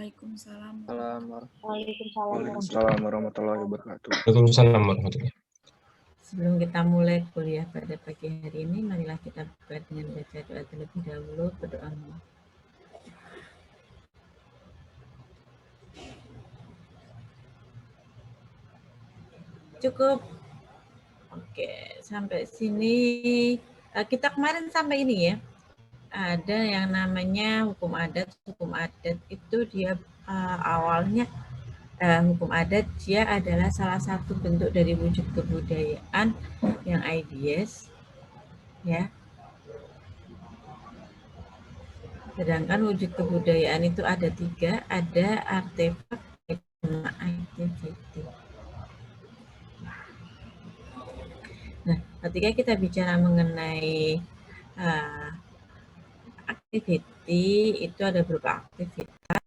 Waalaikumsalam. Waalaikumsalam warahmatullahi wabarakatuh. Waalaikumsalam warahmatullahi. Sebelum kita mulai kuliah pada pagi hari ini, marilah kita buka dengan baca doa terlebih dahulu. Berdoa. Cukup. Oke, sampai sini kita kemarin sampai ini ya. Ada yang namanya hukum adat. Hukum adat itu dia awalnya hukum adat dia adalah salah satu bentuk dari wujud kebudayaan yang ideas, ya. Sedangkan wujud kebudayaan itu ada 3, ada artefak sama activity. Nah, ketika kita bicara mengenai activity, itu ada berupa aktivitas.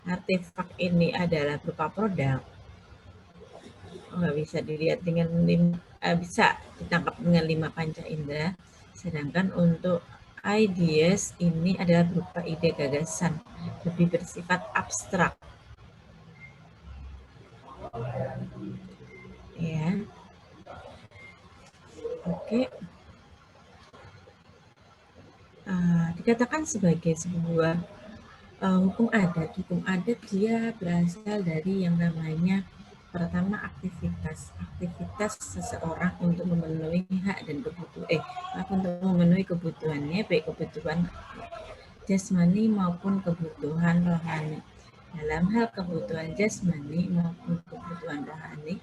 Artefak ini adalah berupa produk. Nggak bisa dilihat dengan bisa ditangkap dengan 5 panca indera. Sedangkan untuk ideas ini adalah berupa ide gagasan, lebih bersifat abstrak. Ya. Oke. Dikatakan sebagai sebuah hukum adat. Hukum adat dia berasal dari yang namanya pertama aktivitas seseorang untuk memenuhi hak dan untuk memenuhi kebutuhannya, baik kebutuhan jasmani maupun kebutuhan rohani. Dalam hal kebutuhan jasmani maupun kebutuhan rohani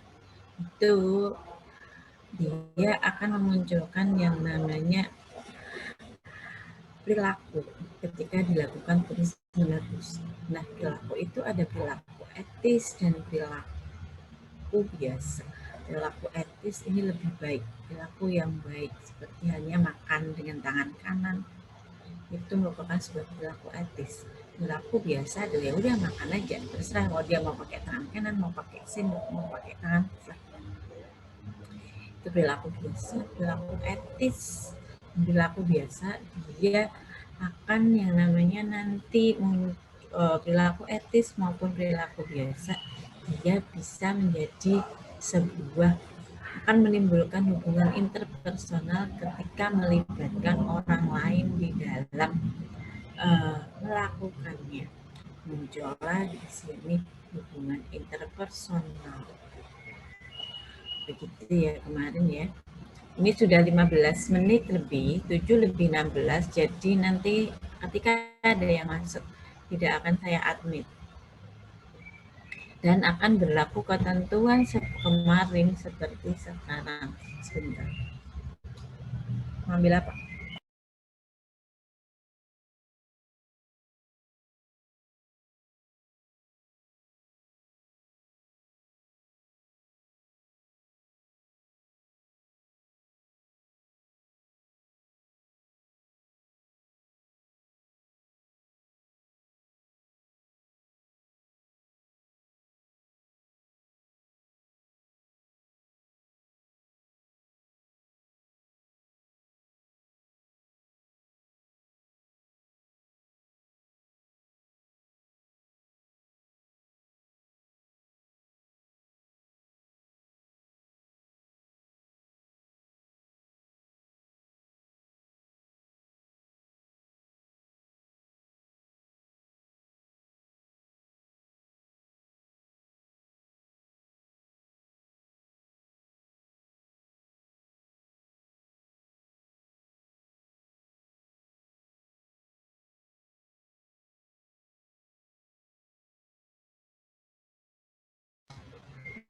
itu dia akan memunculkan yang namanya perilaku ketika dilakukan terus-menerus. Nah, perilaku itu ada perilaku etis dan perilaku biasa. Perilaku etis ini lebih baik, perilaku yang baik seperti hanya makan dengan tangan kanan itu merupakan sebuah perilaku etis. Perilaku biasa adalah ya udah makan aja, terserah mau dia mau pakai tangan kanan, mau pakai sendok, mau pakai tangan. Itu perilaku biasa. Perilaku etis, perilaku biasa dia akan yang namanya nanti perilaku etis maupun perilaku biasa dia bisa menjadi sebuah akan menimbulkan hubungan interpersonal ketika melibatkan orang lain di dalam melakukannya. Muncullah di sini hubungan interpersonal. Begitu ya kemarin ya. Ini sudah 15 menit lebih, 7 lebih 16, jadi nanti ketika ada yang masuk, tidak akan saya admit. Dan akan berlaku ketentuan kemarin seperti sekarang. Sebentar. Ambil apa?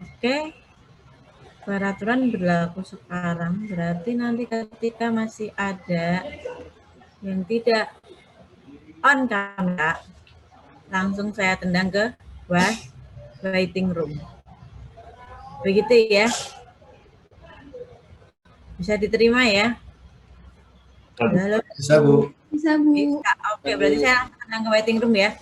Oke, peraturan berlaku sekarang, berarti nanti ketika masih ada yang tidak on kamera, langsung saya tendang ke waiting room. Begitu ya? Bisa diterima ya? Halo? Bisa, Bu. Bisa, Bu. Bisa. Oke, berarti saya langsung tendang ke waiting room ya?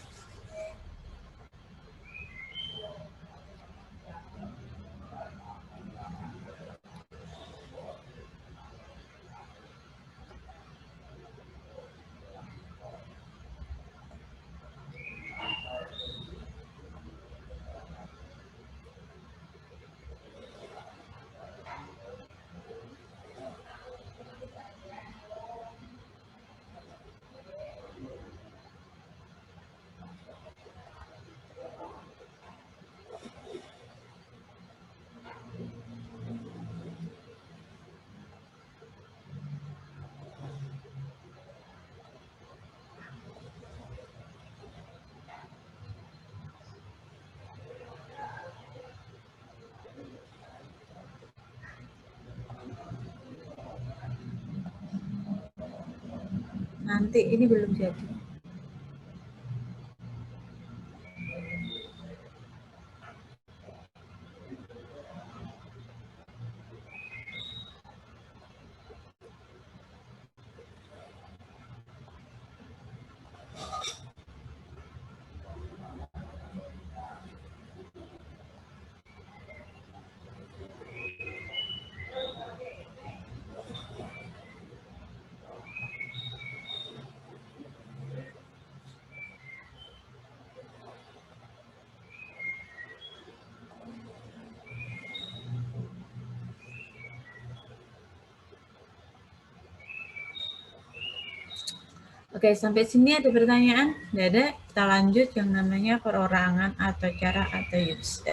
nanti ini belum jadi. Oke, sampai sini ada pertanyaan? Tidak ada? Kita lanjut yang namanya perorangan atau cara atau use.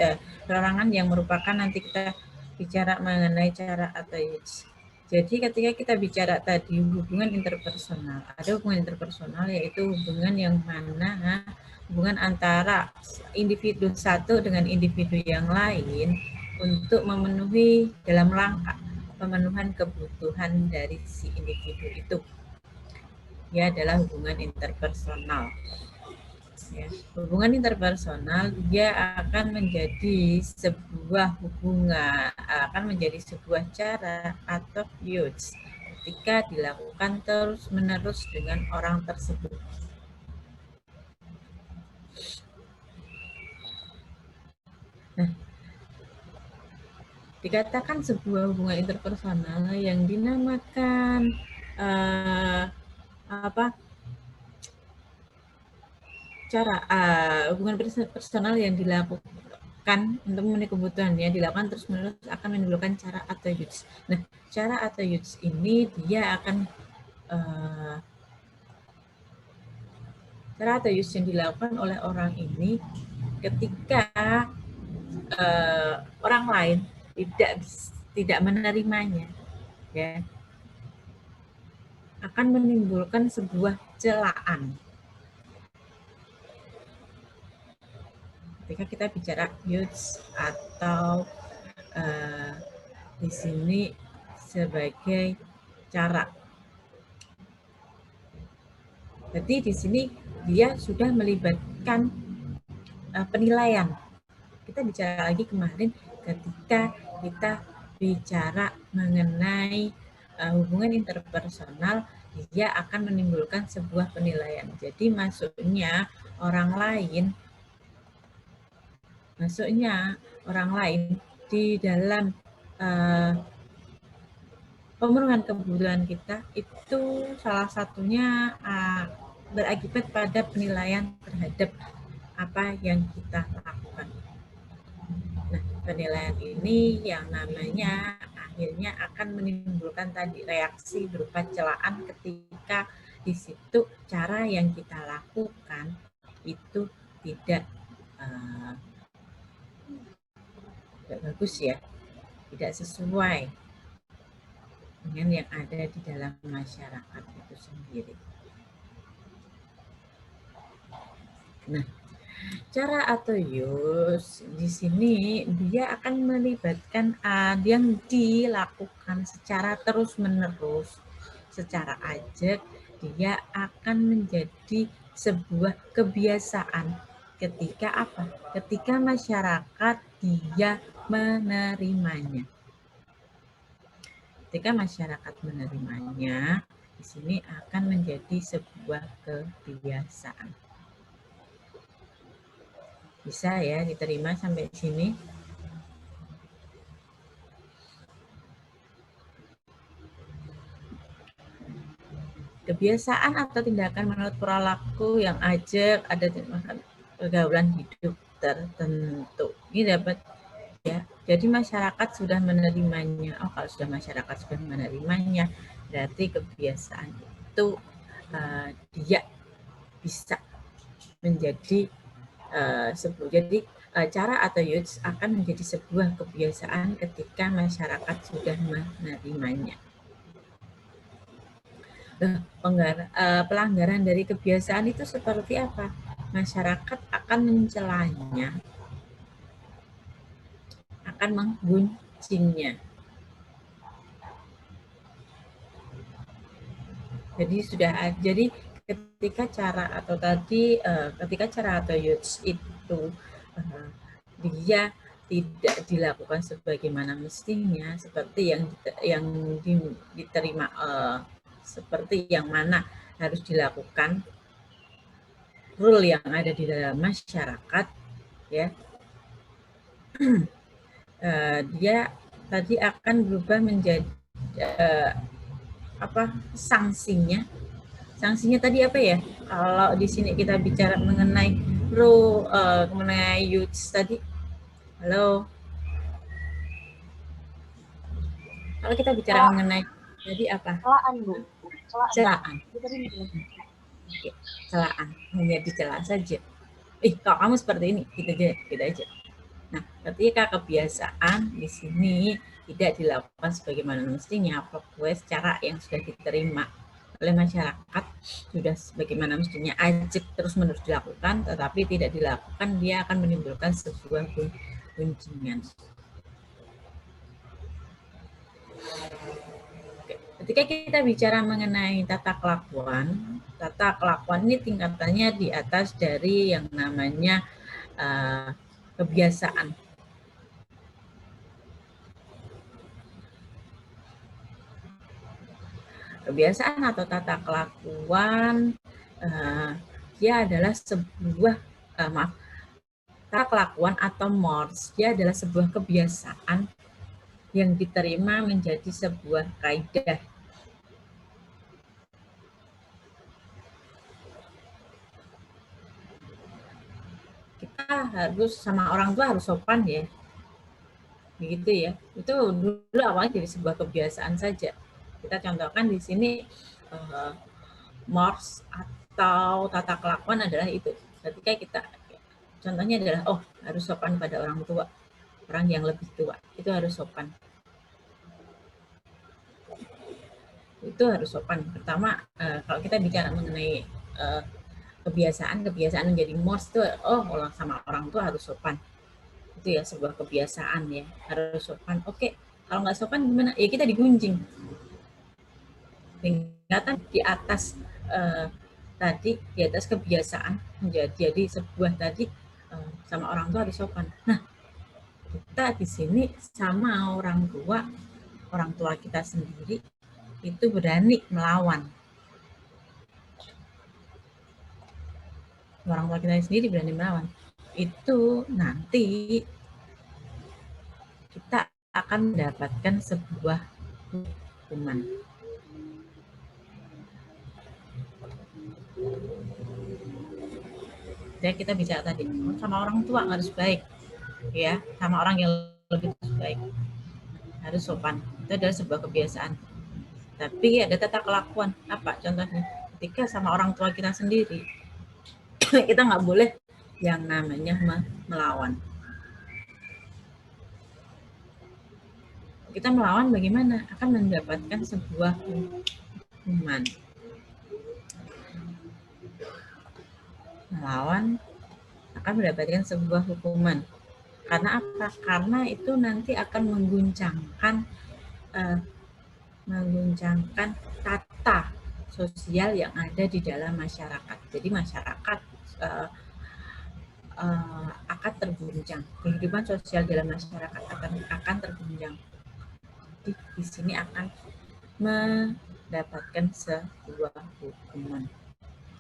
Perorangan yang merupakan nanti kita bicara mengenai cara atau use. Jadi ketika kita bicara tadi hubungan interpersonal, ada hubungan interpersonal yaitu hubungan yang mana hubungan antara individu satu dengan individu yang lain untuk memenuhi dalam rangka pemenuhan kebutuhan dari si individu itu. Dia adalah hubungan interpersonal. Ya, hubungan interpersonal dia akan menjadi sebuah hubungan, akan menjadi sebuah cara atau use ketika dilakukan terus-menerus dengan orang tersebut. Nah, dikatakan sebuah hubungan interpersonal yang dinamakan cara hubungan personal yang dilakukan untuk memenuhi kebutuhannya dilakukan terus-menerus akan menimbulkan cara atau use. Nah, cara atau use ini dia akan cara atau use yang dilakukan oleh orang ini ketika orang lain tidak menerimanya, ya, akan menimbulkan sebuah celaan. Ketika kita bicara use atau di sini sebagai cara. Jadi di sini dia sudah melibatkan penilaian. Kita bicara lagi kemarin ketika kita bicara mengenai hubungan interpersonal, dia akan menimbulkan sebuah penilaian. Jadi masuknya orang lain di dalam pemenuhan kebutuhan kita itu salah satunya berakibat pada penilaian terhadap apa yang kita lakukan. Nah, penilaian ini yang namanya akhirnya akan menimbulkan tadi reaksi berupa celaan ketika di situ cara yang kita lakukan itu tidak bagus, ya, tidak sesuai dengan yang ada di dalam masyarakat itu sendiri. Nah, cara atau use di sini dia akan melibatkan yang dilakukan secara terus-menerus, secara ajak, dia akan menjadi sebuah kebiasaan ketika apa? Ketika masyarakat dia menerimanya. Ketika masyarakat menerimanya, di sini akan menjadi sebuah kebiasaan. Bisa ya diterima sampai sini? Kebiasaan atau tindakan menurut perilaku yang ajak ada pergaulan hidup tertentu. Ini dapat, ya. Jadi masyarakat sudah menerimanya. Oh, kalau sudah masyarakat sudah menerimanya, berarti kebiasaan itu dia bisa menjadi jadi cara atau use akan menjadi sebuah kebiasaan ketika masyarakat sudah menerimanya. Pelanggaran dari kebiasaan itu seperti apa? Masyarakat akan mencelanya, akan menggunjingnya. Jadi jadi ketika cara atau tadi ketika cara atau use itu uh, dia tidak dilakukan sebagaimana mestinya, seperti yang diterima seperti yang mana harus dilakukan rule yang ada di dalam masyarakat, ya, dia tadi akan berubah menjadi apa sanksinya. Sanksinya tadi apa ya? Kalau di sini kita bicara mengenai mengenai youth tadi, halo. Kalau kita bicara mengenai tadi apa? Celaan, Bu. Celaan. Celaan, hanya dicela saja. Kalau kamu seperti ini, kita aja. Nah, ketika kebiasaan di sini tidak dilakukan sebagaimana mestinya, secara yang sudah diterima oleh masyarakat, sudah sebagaimana mestinya ajak terus-menerus dilakukan, tetapi tidak dilakukan, dia akan menimbulkan sebuah guncingan. Ketika kita bicara mengenai tata kelakuan ini tingkatannya di atas dari yang namanya kebiasaan. Kebiasaan atau tata kelakuan dia adalah sebuah tata kelakuan atau mores, dia adalah sebuah kebiasaan yang diterima menjadi sebuah kaidah. Kita harus sama orang tua harus sopan ya, begitu ya. Itu dulu awalnya dari sebuah kebiasaan saja. Kita contohkan di sini mores atau tata kelakuan adalah itu. Ketika kita contohnya adalah harus sopan pada orang tua, orang yang lebih tua itu harus sopan. Itu harus sopan. Pertama, kalau kita bicara mengenai kebiasaan menjadi mores itu sama orang tua harus sopan. Itu ya sebuah kebiasaan ya, harus sopan. Oke, kalau nggak sopan gimana? Ya kita digunjing. Tingkatan di atas tadi, di atas kebiasaan menjadi sebuah tadi sama orang tua harus sopan. Nah, kita di sini sama orang tua kita sendiri itu berani melawan. Orang tua kita sendiri berani melawan. Itu nanti kita akan mendapatkan sebuah hukuman. Jadi kita bicara tadi, sama orang tua harus baik, ya, sama orang yang lebih baik harus sopan. Itu adalah sebuah kebiasaan. Tapi ada tata kelakuan. Apa contohnya? Ketika sama orang tua kita sendiri, kita nggak boleh yang namanya melawan. Kita melawan bagaimana? Akan mendapatkan sebuah hukuman. Melawan akan mendapatkan sebuah hukuman. Karena apa? Karena itu nanti akan mengguncangkan tata sosial yang ada di dalam masyarakat. Jadi masyarakat akan terguncang. Kehidupan sosial dalam masyarakat akan terguncang. Jadi di sini akan mendapatkan sebuah hukuman.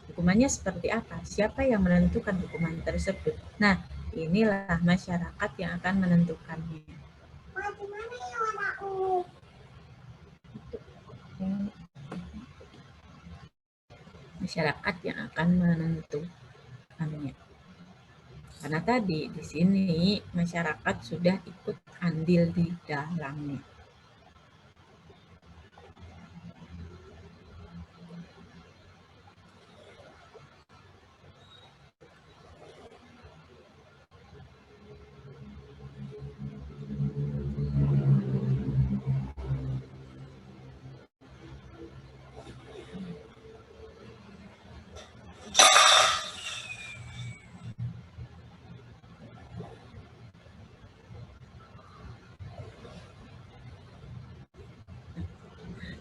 Hukumannya seperti apa? Siapa yang menentukan hukuman tersebut? Nah, inilah masyarakat yang akan menentukannya. Masyarakat yang akan menentukannya. Karena tadi di sini masyarakat sudah ikut andil di dalamnya.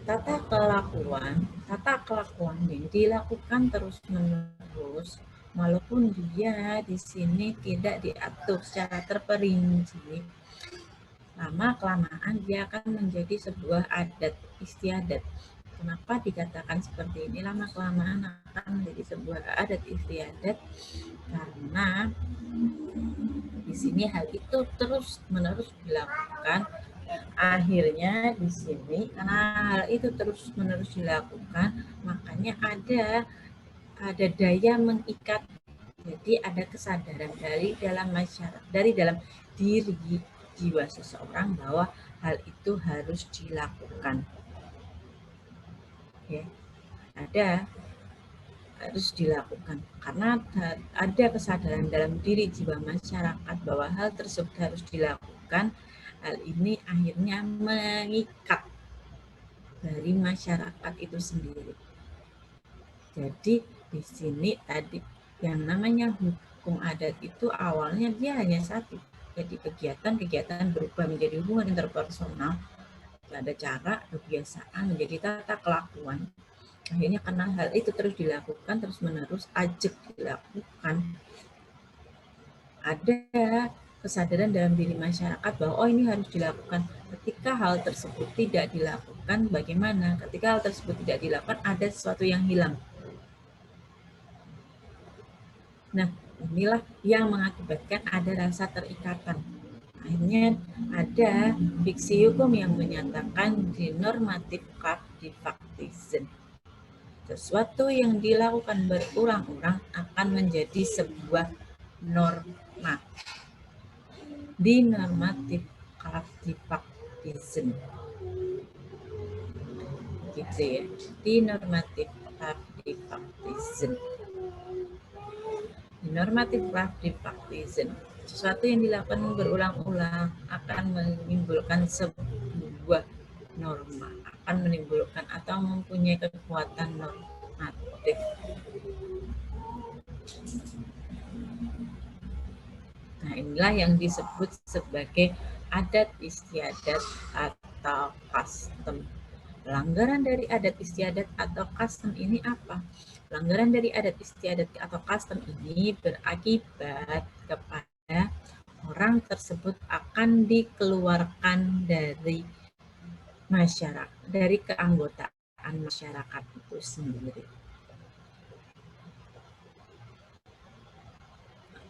Tata kelakuan tata kelakuan yang dilakukan terus-menerus, walaupun dia di sini tidak diatur secara terperinci, lama-kelamaan dia akan menjadi sebuah adat istiadat. Kenapa dikatakan seperti ini? Lama-kelamaan akan menjadi sebuah adat istiadat karena di sini hal itu terus-menerus dilakukan. Akhirnya di sini karena hal itu terus-menerus dilakukan, makanya ada daya mengikat. Jadi ada kesadaran dari dalam masyarakat, dari dalam diri jiwa seseorang bahwa hal itu harus dilakukan. Ya, ada harus dilakukan karena ada kesadaran dalam diri jiwa masyarakat bahwa hal tersebut harus dilakukan. Hal ini akhirnya mengikat dari masyarakat itu sendiri. Jadi di sini tadi yang namanya hukum adat itu awalnya dia hanya satu. Jadi kegiatan-kegiatan berubah menjadi hubungan interpersonal, ada cara, kebiasaan, menjadi tata kelakuan. Akhirnya karena hal itu terus dilakukan, terus menerus, ajak dilakukan, ada kesadaran dalam diri masyarakat bahwa oh ini harus dilakukan. Ketika hal tersebut tidak dilakukan, bagaimana? Ketika hal tersebut tidak dilakukan, ada sesuatu yang hilang. Nah, inilah yang mengakibatkan ada rasa terikatan. Akhirnya ada fiksi hukum yang menyatakan denormative captivactism. Sesuatu yang dilakukan berulang-ulang akan menjadi sebuah norma. Denormative captivactism. Gitu ya. Denormative captivactism. Normative captivactism, sesuatu yang dilakukan berulang-ulang akan menimbulkan sebuah norma, akan menimbulkan atau mempunyai kekuatan normatif. Nah, inilah yang disebut sebagai adat istiadat atau custom. Pelanggaran dari adat istiadat atau custom ini apa? Pelanggaran dari adat istiadat atau custom ini berakibat kepada orang tersebut akan dikeluarkan dari masyarakat, dari keanggotaan masyarakat itu sendiri.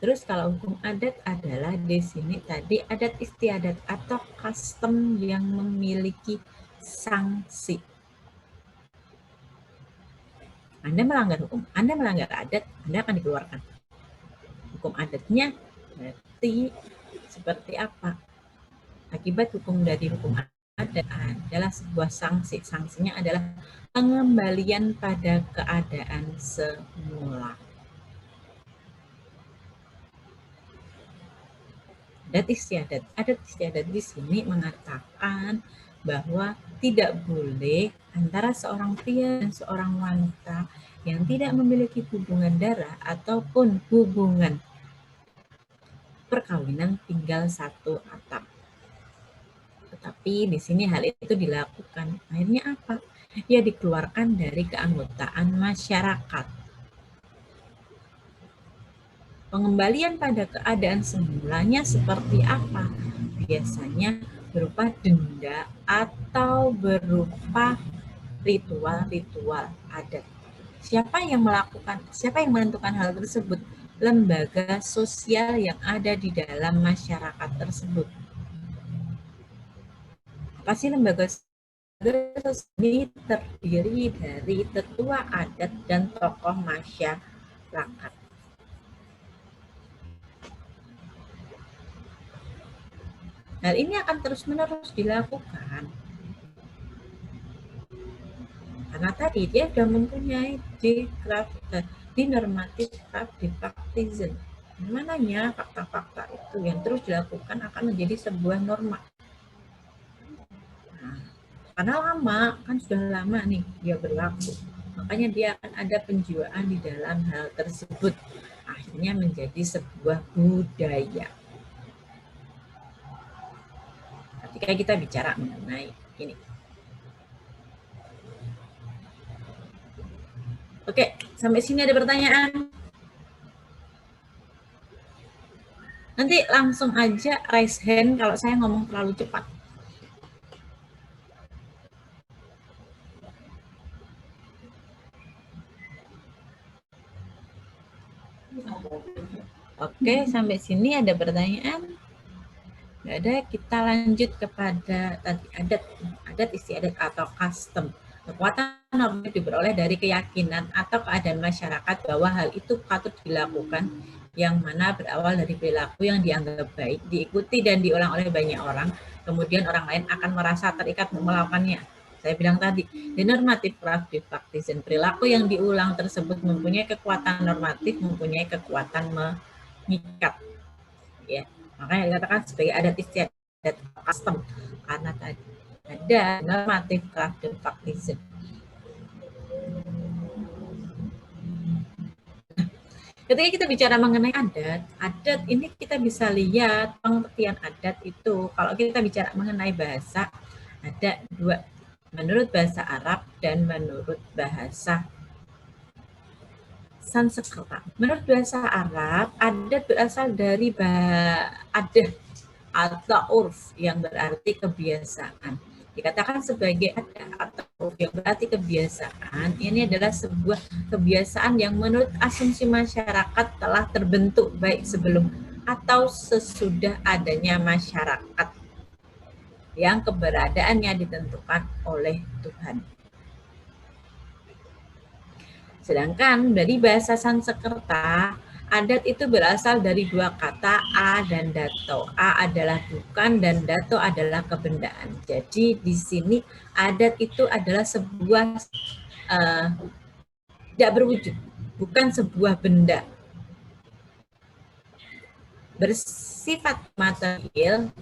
Terus kalau hukum adat adalah di sini tadi adat istiadat atau custom yang memiliki sanksi. Anda melanggar hukum, Anda melanggar adat, Anda akan dikeluarkan. Hukum adatnya berarti seperti apa? Akibat hukum dari hukum adat adalah sebuah sanksi. Sanksinya adalah pengembalian pada keadaan semula. Adat istiadat di sini mengatakan bahwa tidak boleh antara seorang pria dan seorang wanita yang tidak memiliki hubungan darah ataupun hubungan perkawinan tinggal satu atap. Tetapi di sini hal itu dilakukan. Akhirnya apa? Ya dikeluarkan dari keanggotaan masyarakat. Pengembalian pada keadaan semulanya seperti apa? Biasanya berupa denda atau berupa ritual-ritual adat. Siapa yang menentukan hal tersebut? Lembaga sosial yang ada di dalam masyarakat tersebut. Apa sih lembaga sosial ini? Terdiri dari tetua adat dan tokoh masyarakat. Hal ini akan terus-menerus dilakukan karena tadi dia sudah mempunyai denormative captivactism. Mananya fakta-fakta itu yang terus dilakukan akan menjadi sebuah norma. Nah, karena lama, kan sudah lama nih dia berlaku, makanya dia akan ada penjiwaan di dalam hal tersebut. Akhirnya menjadi sebuah budaya. Ketika kita bicara mengenai ini, Oke, sampai sini ada pertanyaan? Nanti langsung aja raise hand kalau saya ngomong terlalu cepat. Oke, sampai sini ada pertanyaan? Nggak ada, kita lanjut kepada tadi adat. Adat istiadat atau custom. Kekuatan normatif diperoleh dari keyakinan atau keadaan masyarakat bahwa hal itu patut dilakukan, yang mana berawal dari perilaku yang dianggap baik, diikuti dan diulang oleh banyak orang, kemudian orang lain akan merasa terikat melakukannya. Saya bilang tadi, the normative practice, perilaku yang diulang tersebut mempunyai kekuatan normatif, mempunyai kekuatan mengikat. Ya, makanya dikatakan sebagai adat istiadat custom, karena tadi ada normatif practice. Ketika kita bicara mengenai adat ini kita bisa lihat pengertian adat itu. Kalau kita bicara mengenai bahasa, ada dua, menurut bahasa Arab dan menurut bahasa Sanskerta. Menurut bahasa Arab, adat berasal dari adah atau urf yang berarti kebiasaan. Dikatakan sebagai adat atau urf yang berarti kebiasaan, ini adalah sebuah kebiasaan yang menurut asumsi masyarakat telah terbentuk baik sebelum atau sesudah adanya masyarakat yang keberadaannya ditentukan oleh Tuhan. Sedangkan dari bahasa Sanskerta, adat itu berasal dari dua kata a dan dato. A adalah bukan dan dato adalah kebendaan. Jadi di sini adat itu adalah sebuah tidak berwujud, bukan sebuah benda. Bersifat material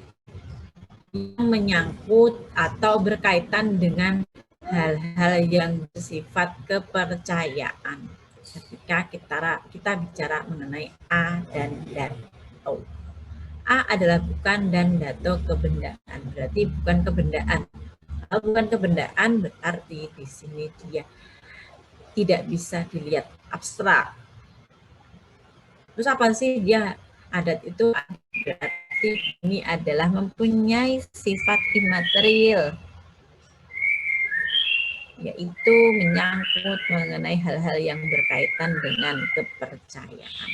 yang menyangkut atau berkaitan dengan hal-hal yang bersifat kepercayaan. Ketika kita bicara mengenai A dan dato. A adalah bukan dan dato kebendaan. Berarti bukan kebendaan. Kalau bukan kebendaan berarti di sini dia tidak bisa dilihat abstrak. Terus apa sih dia adat itu? Berarti ini adalah mempunyai sifat imaterial, yaitu menyangkut mengenai hal-hal yang berkaitan dengan kepercayaan.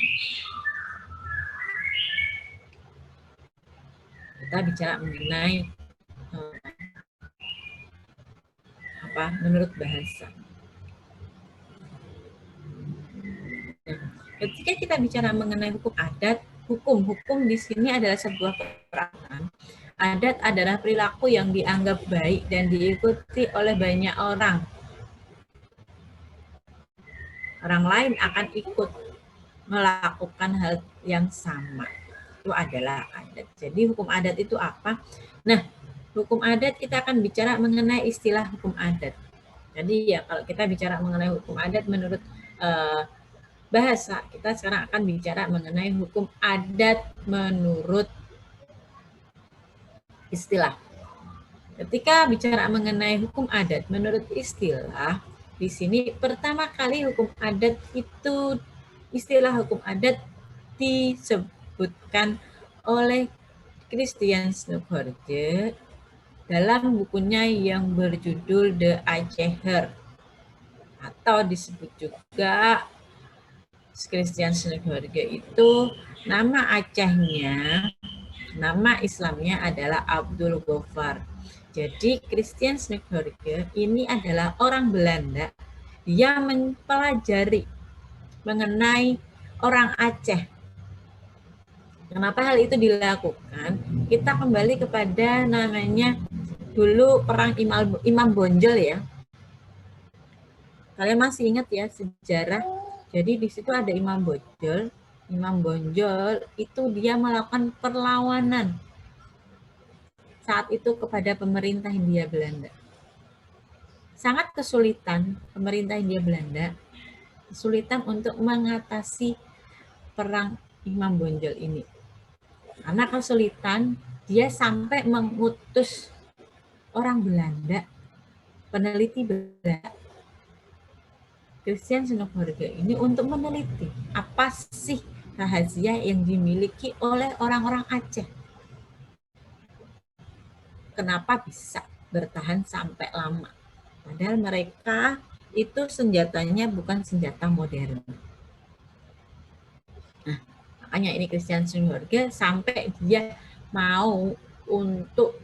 Kita bicara mengenai menurut bahasa. Ketika kita bicara mengenai hukum adat, hukum di sini adalah sebuah peraturan. Adat adalah perilaku yang dianggap baik dan diikuti oleh banyak orang. Orang lain akan ikut melakukan hal yang sama. Itu adalah adat. Jadi hukum adat itu apa? Nah, hukum adat kita akan bicara mengenai istilah hukum adat. Jadi ya kalau kita bicara mengenai hukum adat menurut bahasa, kita sekarang akan bicara mengenai hukum adat menurut istilah. Ketika bicara mengenai hukum adat menurut istilah, di sini pertama kali hukum adat itu, istilah hukum adat disebutkan oleh Christian Snuggerud dalam bukunya yang berjudul The Aceher, atau disebut juga Christian Snuggerud itu nama Acehnya, nama Islamnya adalah Abdul Ghaffar. Jadi Christian Snuggerud ini adalah orang Belanda yang mempelajari mengenai orang Aceh. Kenapa hal itu dilakukan? Kita kembali kepada namanya dulu perang Imam Bonjol ya. Kalian masih ingat ya sejarah? Jadi di situ ada Imam Bonjol. Imam Bonjol itu dia melakukan perlawanan saat itu kepada pemerintah Hindia Belanda. Sangat kesulitan pemerintah Hindia Belanda, kesulitan untuk mengatasi perang Imam Bonjol ini. Karena kesulitan, dia sampai mengutus orang Belanda, peneliti Belanda, Christian Sindorga ini untuk meneliti apa sih rahasia yang dimiliki oleh orang-orang Aceh. Kenapa bisa bertahan sampai lama? Padahal mereka itu senjatanya bukan senjata modern. Nah, makanya ini Christian Sindorga sampai dia mau untuk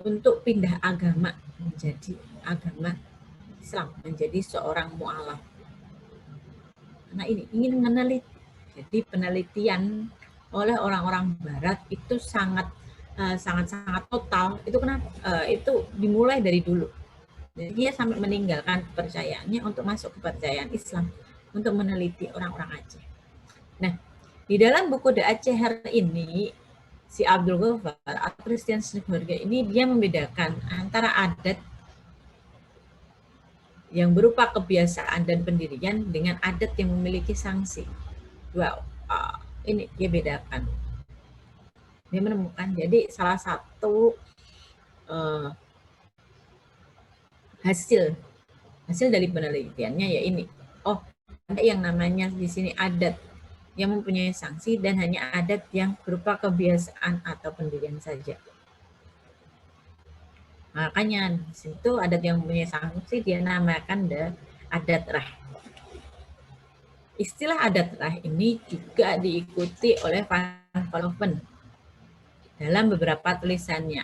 untuk pindah agama menjadi agama Islam, menjadi seorang mu'alaf. Nah ini ingin meneliti. Jadi penelitian oleh orang-orang Barat itu sangat total. Itu kenapa? Itu dimulai dari dulu. Jadi dia sampai meninggalkan kepercayaannya untuk masuk kepercayaan Islam untuk meneliti orang-orang Aceh. Nah, di dalam buku The Aceher ini si Abdul Ghaffar atau Christian Sindorga ini dia membedakan antara adat yang berupa kebiasaan dan pendirian dengan adat yang memiliki sanksi. Wow, ini dia bedakan. Dia menemukan jadi salah satu hasil dari penelitiannya ya ini. Oh, ada yang namanya di sini adat yang mempunyai sanksi dan hanya adat yang berupa kebiasaan atau pendirian saja. Makanya di situ adat yang mempunyai sanksi dia namakan adat rah. Istilah adat rah ini juga diikuti oleh Van Vollenhoven dalam beberapa tulisannya.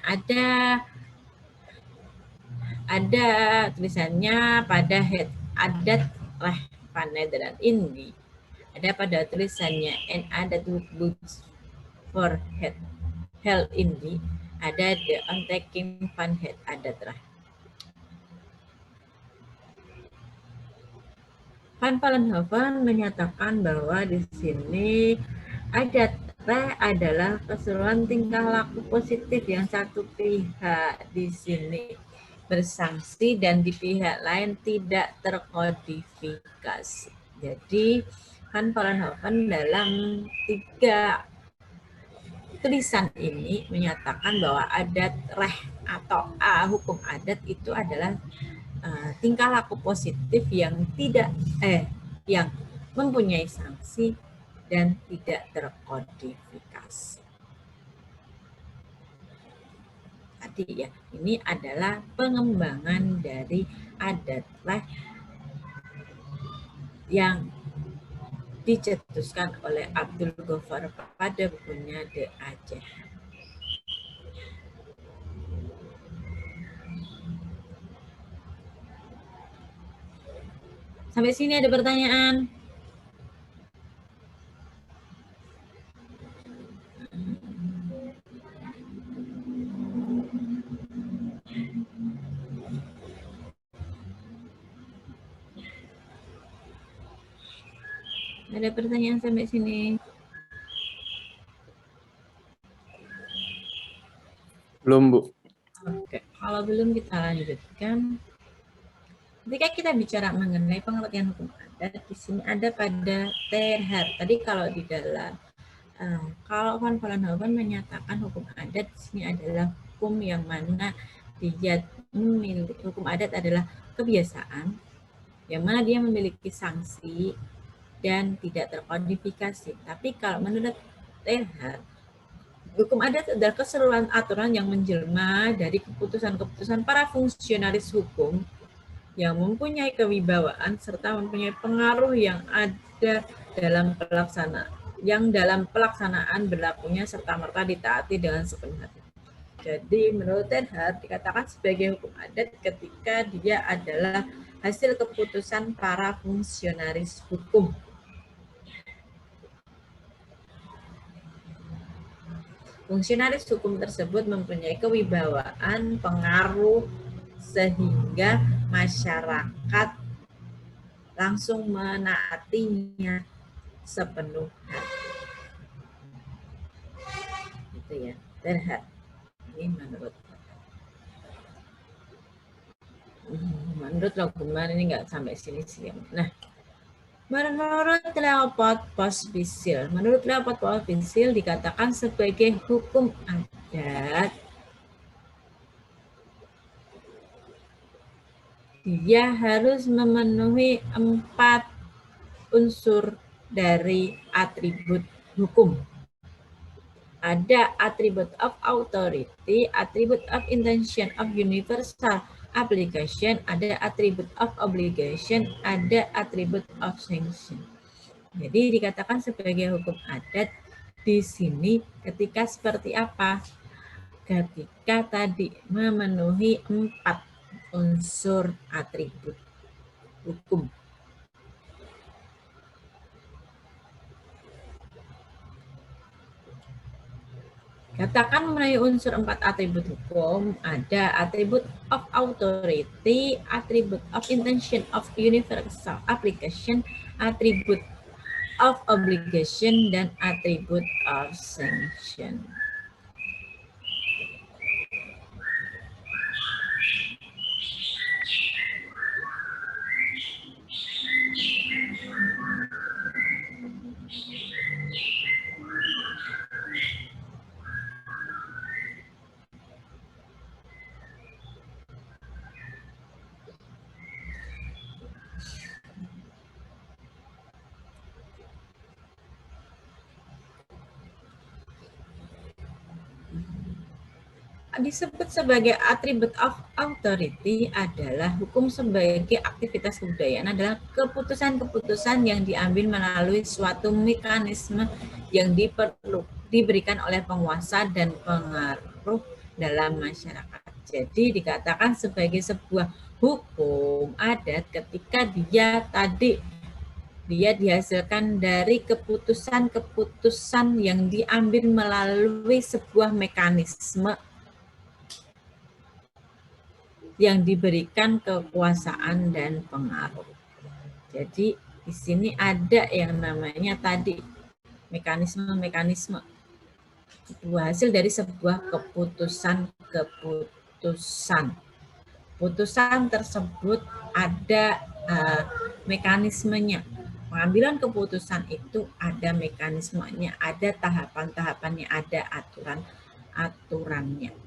Ada tulisannya pada head adat rah Panedran ini. Ada pada tulisannya an adat books for head hell ini. Ada the untaking van head adat rah. Van Vollenhoven menyatakan bahwa di sini adat rah adalah keseluruhan tingkah laku positif yang satu pihak di sini bersanksi dan di pihak lain tidak terkodifikasi. Jadi Van Vollenhoven dalam 3 tulisan ini menyatakan bahwa adat rah atau hukum adat itu adalah tingkah laku positif yang yang mempunyai sanksi dan tidak terkodifikasi. Tadi ya, ini adalah pengembangan dari adat rah yang dicetuskan oleh Abdul Ghaffar pada bukunya The Aceh. Sampai sini ada pertanyaan? Ada pertanyaan sampai sini? Belum, Bu. Oke, kalau belum kita lanjutkan. Ketika kita bicara mengenai pengertian hukum adat, di sini ada pada Terhar. Tadi kalau di dalam kalau Van Vollenhoven menyatakan hukum adat di sini adalah hukum yang mana dia memiliki hukum adat adalah kebiasaan yang mana dia memiliki sanksi dan tidak terkodifikasi. Tapi kalau menurut Terhar, hukum adat adalah keseluruhan aturan yang menjelma dari keputusan-keputusan para fungsionaris hukum yang mempunyai kewibawaan serta mempunyai pengaruh yang ada dalam pelaksanaan berlakunya serta merta ditaati dengan sepenuh hati. Jadi menurut Terhar dikatakan sebagai hukum adat ketika dia adalah hasil keputusan para fungsionaris hukum. Fungsionaris hukum tersebut mempunyai kewibawaan, pengaruh, sehingga masyarakat langsung menaatinya sepenuh hati. Gitu ya, Terhar. Ini menurut Logumar ini nggak sampai sini sih. Nah, menurut Leopold Pospisil, dikatakan sebagai hukum adat dia harus memenuhi 4 unsur dari atribut hukum. Ada attribute of authority, attribute of intention of universal application, ada attribute of obligation, ada attribute of sanction. Jadi dikatakan sebagai hukum adat di sini ketika seperti apa? Ketika tadi memenuhi 4 unsur atribut hukum. Katakan memenuhi unsur 4 atribut hukum, ada atribut of authority, atribut of intention of universal application, atribut of obligation, dan atribut of sanction. Disebut sebagai atribut of authority adalah hukum sebagai aktivitas kebudayaan adalah keputusan-keputusan yang diambil melalui suatu mekanisme yang diberikan oleh penguasa dan pengaruh dalam masyarakat. Jadi dikatakan sebagai sebuah hukum adat ketika dia dihasilkan dari keputusan-keputusan yang diambil melalui sebuah mekanisme yang diberikan kekuasaan dan pengaruh. Jadi di sini ada yang namanya tadi mekanisme-mekanisme. Itu hasil dari sebuah keputusan. Putusan tersebut ada mekanismenya. Pengambilan keputusan itu ada mekanismenya, ada tahapan-tahapannya, ada aturan-aturannya.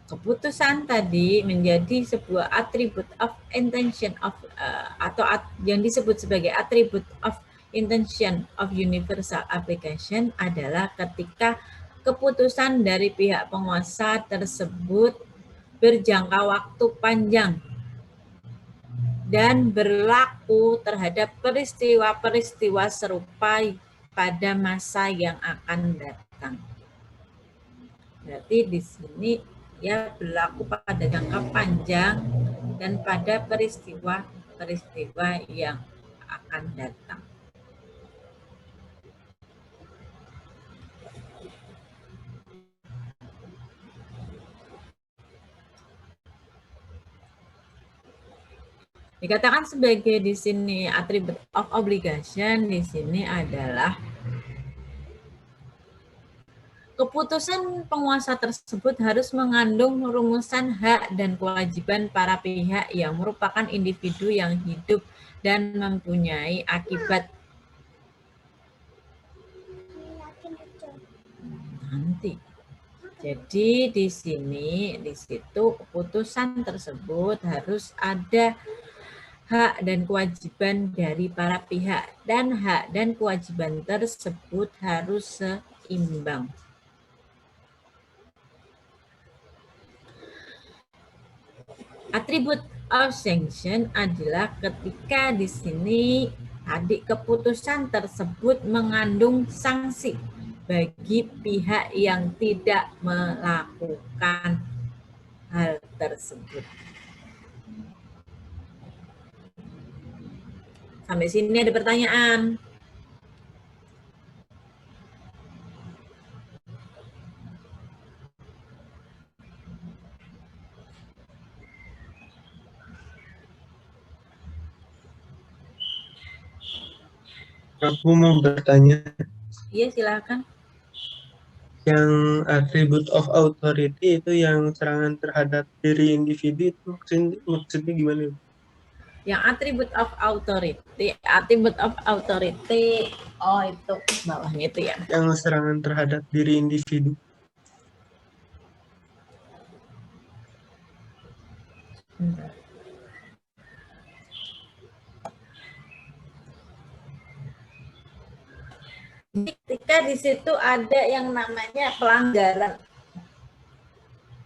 Keputusan tadi menjadi sebuah atribut of intention of atau yang disebut sebagai atribut of intention of universal application adalah ketika keputusan dari pihak penguasa tersebut berjangka waktu panjang dan berlaku terhadap peristiwa-peristiwa serupa pada masa yang akan datang. Berarti di sini ya berlaku pada jangka panjang dan pada peristiwa-peristiwa yang akan datang. Dikatakan sebagai di sini attribute of obligation di sini adalah keputusan penguasa tersebut harus mengandung rumusan hak dan kewajiban para pihak yang merupakan individu yang hidup dan mempunyai akibat. Nanti. Jadi di situ keputusan tersebut harus ada hak dan kewajiban dari para pihak dan hak dan kewajiban tersebut harus seimbang. Atribut of sanction adalah ketika di sini tadi keputusan tersebut mengandung sanksi bagi pihak yang tidak melakukan hal tersebut. Sampai sini ada pertanyaan? Aku mau bertanya. Iya, silakan. Yang attribute of authority itu yang serangan terhadap diri individu itu maksudnya gimana? Yang attribute of authority, oh itu bawahnya itu ya. Yang serangan terhadap diri individu. Ketika di situ ada yang namanya pelanggaran,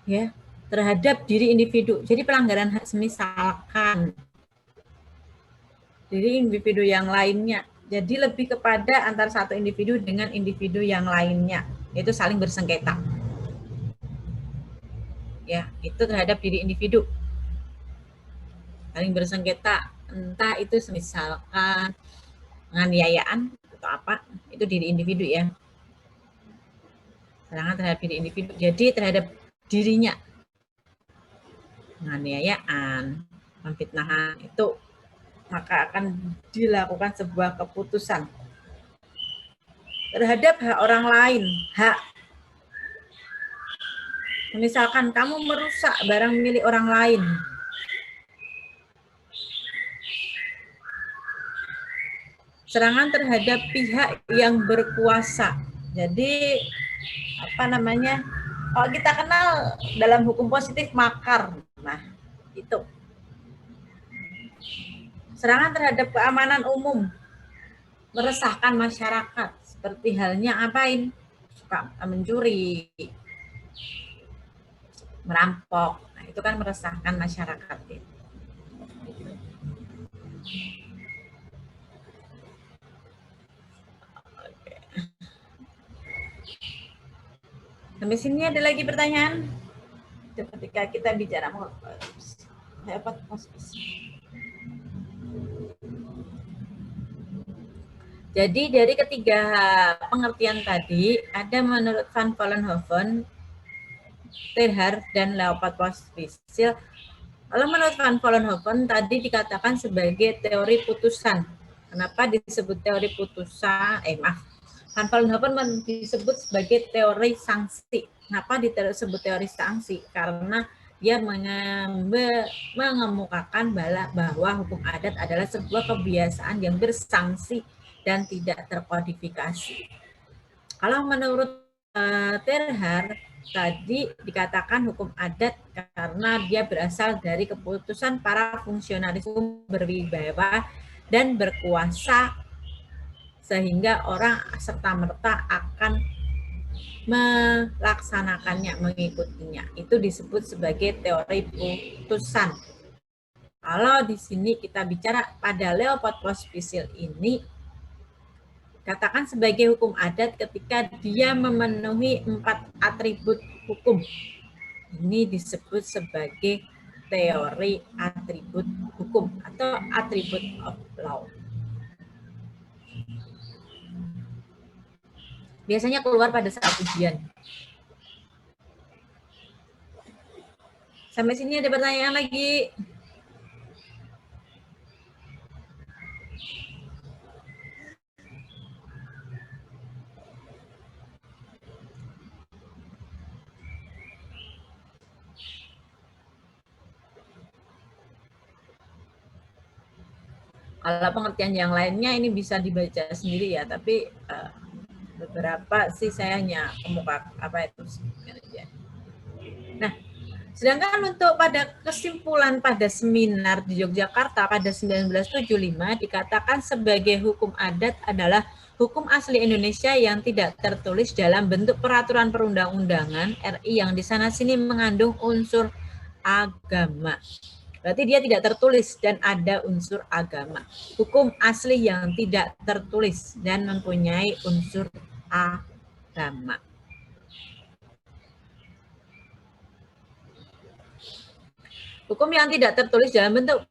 ya, terhadap diri individu. Jadi pelanggaran hak misalkan diri individu yang lainnya. Jadi lebih kepada antar satu individu dengan individu yang lainnya, yaitu saling bersengketa. Ya, itu terhadap diri individu. Saling bersengketa, entah itu misalkan penganiayaan atau apa, itu diri individu ya. Serangan terhadap diri individu. Jadi terhadap dirinya. Penganiayaan, memfitnahan itu maka akan dilakukan sebuah keputusan terhadap hak orang lain. Hak, misalkan kamu merusak barang milik orang lain, serangan terhadap pihak yang berkuasa. Jadi apa namanya, kalau kita kenal dalam hukum positif makar, nah itu serangan terhadap keamanan umum, meresahkan masyarakat, seperti halnya apain, suka mencuri, merampok, nah itu kan meresahkan masyarakat ya. Sampai sini ada lagi pertanyaan? Ketika kita bicara dapat posisi. Jadi dari ketiga pengertian tadi, ada menurut Van Vollenhoven, Teilhard, dan Leopold-Pospisil. Kalau menurut Van Vollenhoven tadi dikatakan sebagai teori putusan. Kenapa disebut teori putusan? Van Vollenhoven disebut sebagai teori sanksi. Kenapa disebut teori sanksi? Karena dia mengemukakan bahwa hukum adat adalah sebuah kebiasaan yang bersanksi dan tidak terkodifikasi. Kalau menurut Teilhard tadi dikatakan hukum adat karena dia berasal dari keputusan para fungsionaris berwibawa dan berkuasa, sehingga orang serta-merta akan melaksanakannya, mengikutinya. Itu disebut sebagai teori putusan. Kalau di sini kita bicara pada Leopold-Pospisil ini, katakan sebagai hukum adat ketika dia memenuhi 4 atribut hukum. Ini disebut sebagai teori atribut hukum atau atribut of law. Biasanya keluar pada saat ujian. Sampai sini ada pertanyaan lagi? Kalau pengertian yang lainnya ini bisa dibaca sendiri ya, tapi beberapa sih saya hanya kemuka apa itu. Nah, sedangkan untuk pada kesimpulan pada seminar di Yogyakarta pada 1975 dikatakan sebagai hukum adat adalah hukum asli Indonesia yang tidak tertulis dalam bentuk peraturan perundang-undangan RI yang di sana sini mengandung unsur agama. Berarti dia tidak tertulis dan ada unsur agama. Hukum asli yang tidak tertulis dan mempunyai unsur agama. Hukum yang tidak tertulis dalam bentuk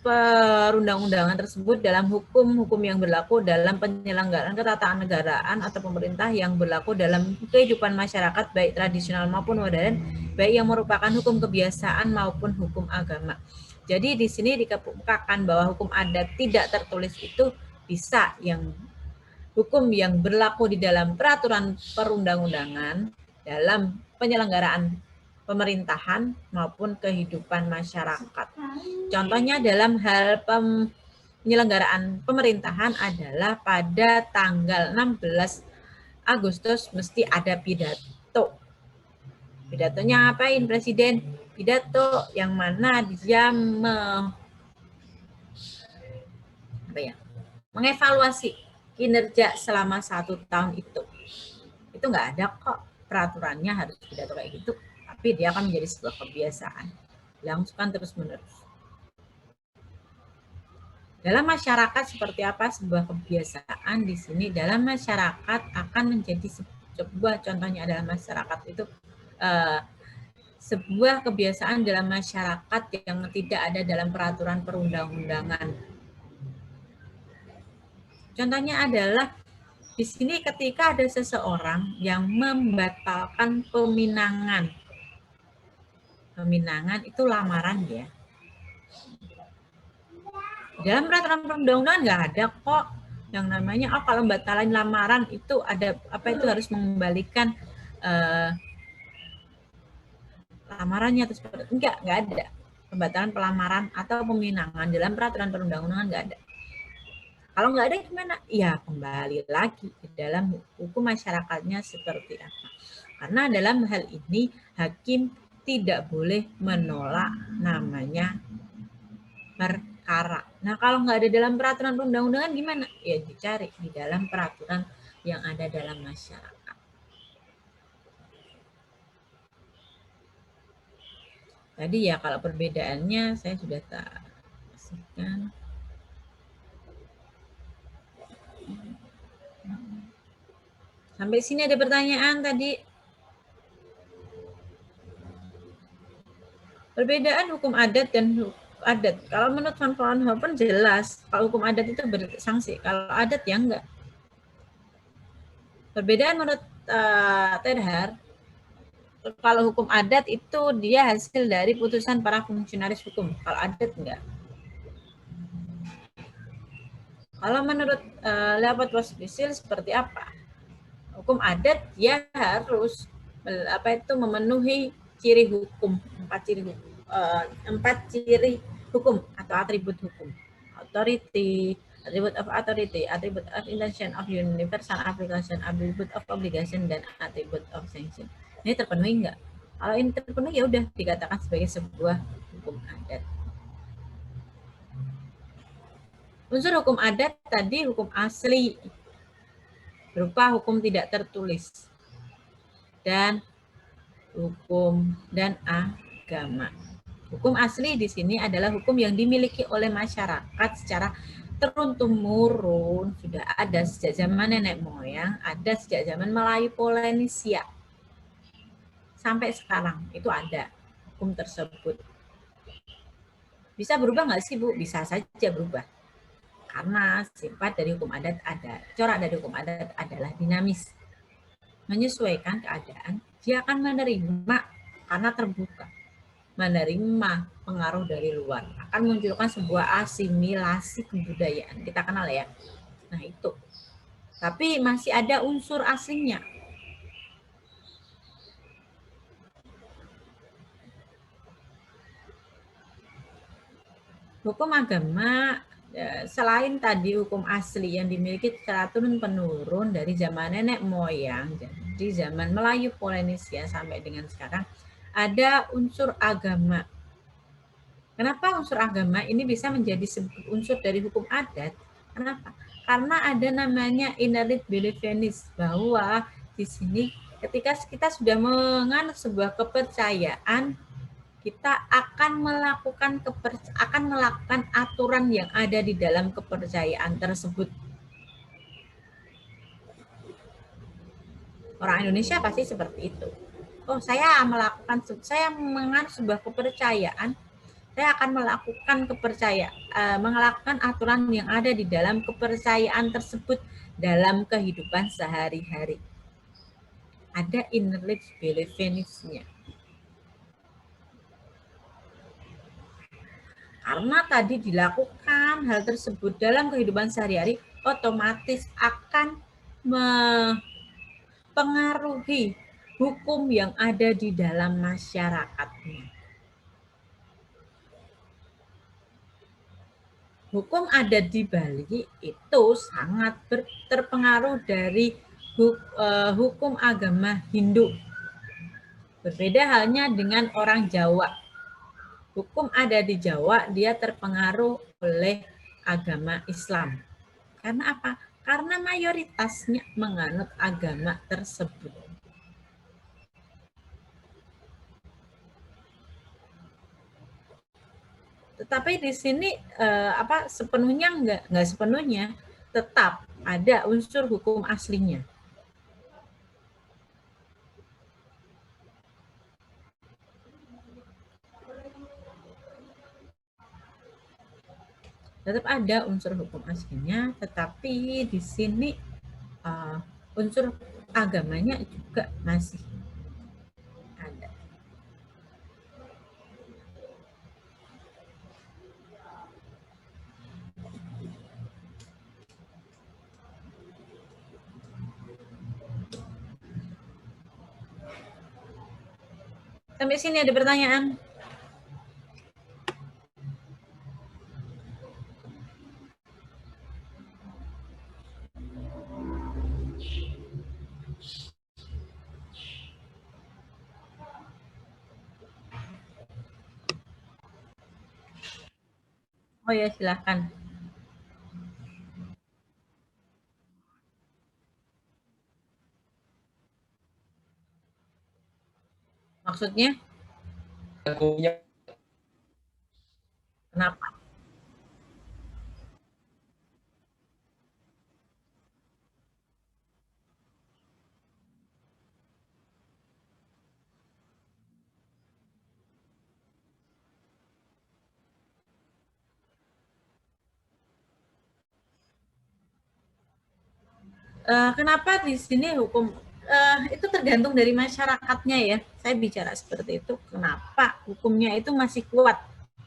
perundang-undangan tersebut dalam hukum-hukum yang berlaku dalam penyelenggaraan ketatanegaraan atau pemerintah yang berlaku dalam kehidupan masyarakat baik tradisional maupun modern, baik yang merupakan hukum kebiasaan maupun hukum agama. Jadi di sini dikemukakan bahwa hukum adat tidak tertulis itu bisa yang hukum yang berlaku di dalam peraturan perundang-undangan dalam penyelenggaraan pemerintahan maupun kehidupan masyarakat. Contohnya dalam hal penyelenggaraan pemerintahan adalah pada tanggal 16 Agustus mesti ada pidato. Pidatonya ngapain Presiden? Pidato yang mana dia mengevaluasi kinerja selama 1 tahun itu. Itu nggak ada kok peraturannya harus pidato kayak gitu, tapi dia akan menjadi sebuah kebiasaan, dilangsungkan terus-menerus. Dalam masyarakat seperti apa sebuah kebiasaan di sini? Dalam masyarakat akan menjadi sebuah, contohnya adalah masyarakat itu sebuah kebiasaan dalam masyarakat yang tidak ada dalam peraturan perundang-undangan. Contohnya adalah di sini ketika ada seseorang yang membatalkan peminangan. Peminangan itu lamaran ya. Dalam peraturan perundang-undangan nggak ada kok yang namanya kalau batalan lamaran itu ada apa, itu harus mengembalikan lamarannya atau seperti enggak ada. Pembatalan pelamaran atau peminangan dalam peraturan perundang-undangan nggak ada. Kalau nggak ada gimana? Ya kembali lagi ke dalam hukum masyarakatnya seperti apa. Karena dalam hal ini hakim tidak boleh menolak namanya perkara. Nah kalau nggak ada dalam peraturan perundang-undangan gimana? Ya dicari di dalam peraturan yang ada dalam masyarakat. Tadi ya kalau perbedaannya saya sudah tak kasihkan. Sampai sini ada pertanyaan tadi. Perbedaan hukum adat dan adat. Kalau menurut Van Vollenhoven jelas, kalau hukum adat itu bersanksi, kalau adat ya enggak. Perbedaan menurut Terhar, kalau hukum adat itu dia hasil dari putusan para fungsionaris hukum, kalau adat enggak. Kalau menurut Leopold-Pospisil seperti apa? Hukum adat dia harus memenuhi ciri hukum, 4 ciri hukum atau atribut hukum. Authority, attribute of authority, attribute of intention of universal application, attribute of obligation, dan attribute of sanction. Ini terpenuhi enggak? Kalau ini terpenuhi ya udah dikatakan sebagai sebuah hukum adat. Unsur hukum adat tadi hukum asli berupa hukum tidak tertulis dan hukum dan agama. Hukum asli di sini adalah hukum yang dimiliki oleh masyarakat secara turun-temurun, sudah ada sejak zaman nenek moyang, ada sejak zaman Melayu Polynesia. Sampai sekarang itu ada hukum tersebut. Bisa berubah nggak sih Bu? Bisa saja berubah. Karena sifat dari hukum adat ada, corak dari hukum adat adalah dinamis. Menyesuaikan keadaan, dia akan menerima karena terbuka. Menerima pengaruh dari luar. Akan munculkan sebuah asimilasi kebudayaan. Kita kenal ya. Nah itu. Tapi masih ada unsur aslinya. Hukum agama selain tadi hukum asli yang dimiliki secara turun-temurun dari zaman nenek moyang, di zaman Melayu Polynesia sampai dengan sekarang, ada unsur agama. Kenapa unsur agama ini bisa menjadi unsur dari hukum adat? Kenapa? Karena ada namanya inherent beliefs, bahwa di sini ketika kita sudah menganut sebuah kepercayaan, kita akan melakukan aturan yang ada di dalam kepercayaan tersebut. Orang Indonesia pasti seperti itu. Oh, saya menganut sebuah kepercayaan, saya akan melakukan aturan yang ada di dalam kepercayaan tersebut dalam kehidupan sehari-hari. Ada inherent beliefs-nya. Karena tadi dilakukan hal tersebut dalam kehidupan sehari-hari, otomatis akan mempengaruhi hukum yang ada di dalam masyarakatnya. Hukum adat di Bali itu sangat terpengaruh dari hukum agama Hindu. Berbeda halnya dengan orang Jawa. Hukum adat di Jawa dia terpengaruh oleh agama Islam. Karena apa? Karena mayoritasnya menganut agama tersebut. Tetapi di sini sepenuhnya enggak sepenuhnya, tetap ada unsur hukum aslinya. Tetap ada unsur hukum aslinya, tetapi di sini unsur agamanya juga masih ada. Sampai sini ada pertanyaan? Oh ya, silahkan. Maksudnya? Kenapa? Kenapa di sini hukum itu tergantung dari masyarakatnya ya. Saya bicara seperti itu. Kenapa hukumnya itu masih kuat?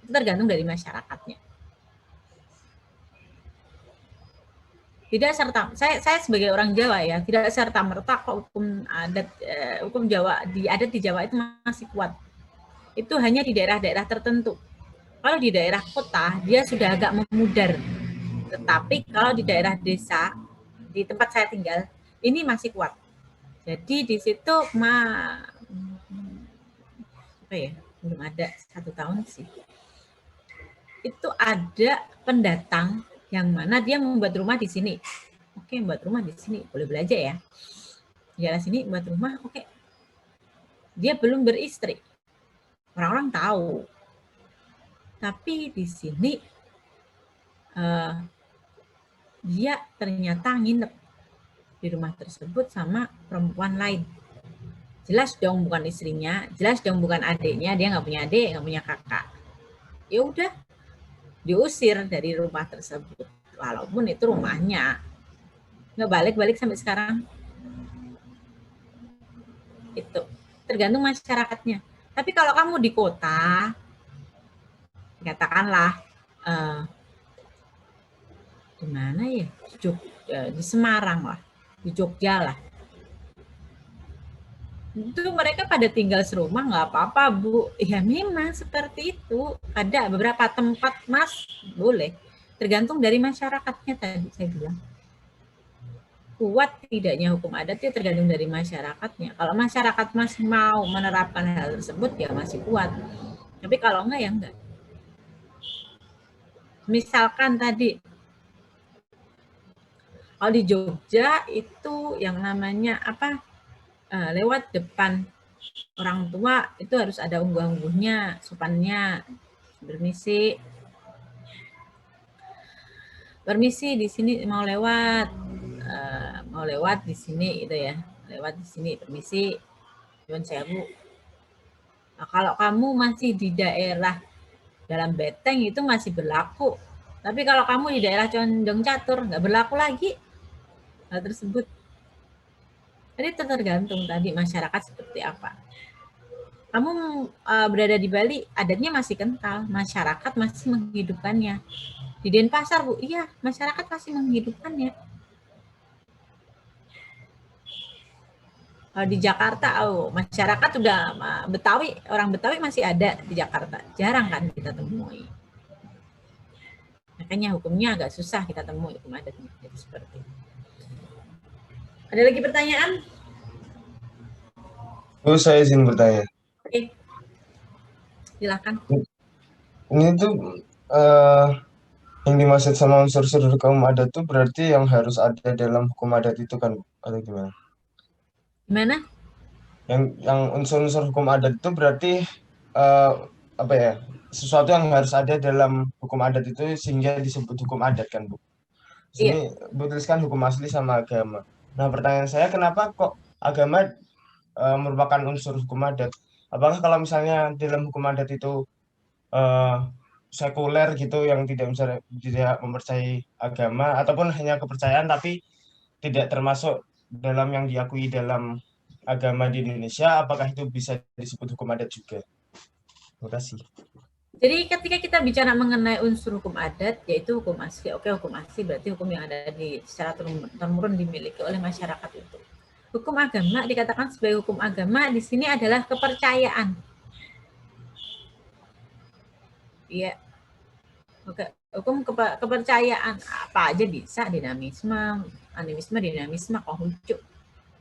Itu tergantung dari masyarakatnya. Tidak serta saya sebagai orang Jawa ya, tidak serta merta kok hukum adat hukum Jawa di Jawa itu masih kuat. Itu hanya di daerah-daerah tertentu. Kalau di daerah kota dia sudah agak memudar. Tetapi kalau di daerah desa di tempat saya tinggal ini masih kuat. Jadi di situ belum ada 1 tahun sih. Itu ada pendatang yang mana dia membuat rumah di sini. Oke, buat rumah di sini, boleh belajar ya. Di daerah sini buat rumah, oke. Dia belum beristri. Orang-orang tahu. Tapi di sini dia ternyata nginep di rumah tersebut sama perempuan lain. Jelas dong bukan istrinya, jelas dong bukan adiknya, dia nggak punya adik, nggak punya kakak. Ya udah, diusir dari rumah tersebut. Walaupun itu rumahnya. Nggak balik-balik sampai sekarang. Itu tergantung masyarakatnya. Tapi kalau kamu di kota, katakanlah di mana ya, di Semarang lah, di Jogja lah, itu mereka pada tinggal serumah nggak apa-apa Bu. Ya memang seperti itu. Ada beberapa tempat Mas boleh. Tergantung dari masyarakatnya tadi saya bilang. Kuat tidaknya hukum adat itu tergantung dari masyarakatnya. Kalau masyarakat masih mau menerapkan hal tersebut ya masih kuat. Tapi kalau enggak ya enggak. Misalkan tadi kalau di Jogja itu yang namanya apa? Lewat depan orang tua itu harus ada unggah-ungguhnya, sopannya. Permisi di sini mau lewat di sini gitu ya, lewat di sini permisi, Nyuwun sewu. Nah, kalau kamu masih di daerah dalam Beteng itu masih berlaku, tapi kalau kamu di daerah Condong Catur nggak berlaku lagi hal tersebut. Jadi tergantung tadi masyarakat seperti apa. Kamu berada di Bali, adatnya masih kental, masyarakat masih menghidupkannya. Di Denpasar, Bu, iya, masyarakat masih menghidupkannya. Di Jakarta, masyarakat udah Betawi, orang Betawi masih ada di Jakarta. Jarang kan kita temui. Makanya hukumnya agak susah kita temui hukum adatnya. Itu seperti itu. Ada lagi pertanyaan? Terus saya izin bertanya. Oke. Silakan. Ini tuh eh, yang dimaksud sama unsur-unsur hukum adat tuh berarti yang harus ada dalam hukum adat itu kan atau gimana? Gimana? Yang unsur-unsur hukum adat itu berarti eh, apa ya? Sesuatu yang harus ada dalam hukum adat itu sehingga disebut hukum adat kan, Bu? Di Iya. sini Bu tuliskan hukum asli sama agama. Nah, pertanyaan saya kenapa kok agama merupakan unsur hukum adat? Apakah kalau misalnya dalam hukum adat itu eh, sekuler gitu yang tidak mempercayai agama ataupun hanya kepercayaan tapi tidak termasuk dalam yang diakui dalam agama di Indonesia, apakah itu bisa disebut hukum adat juga? Terima kasih. Jadi ketika kita bicara mengenai unsur hukum adat, yaitu hukum asli. Oke, hukum asli berarti hukum yang ada secara turun-temurun dimiliki oleh masyarakat itu. Hukum agama dikatakan sebagai hukum agama di sini adalah kepercayaan. Iya. Oke, hukum kepercayaan apa aja bisa, dinamisme, animisme, dinamisme, konghucu.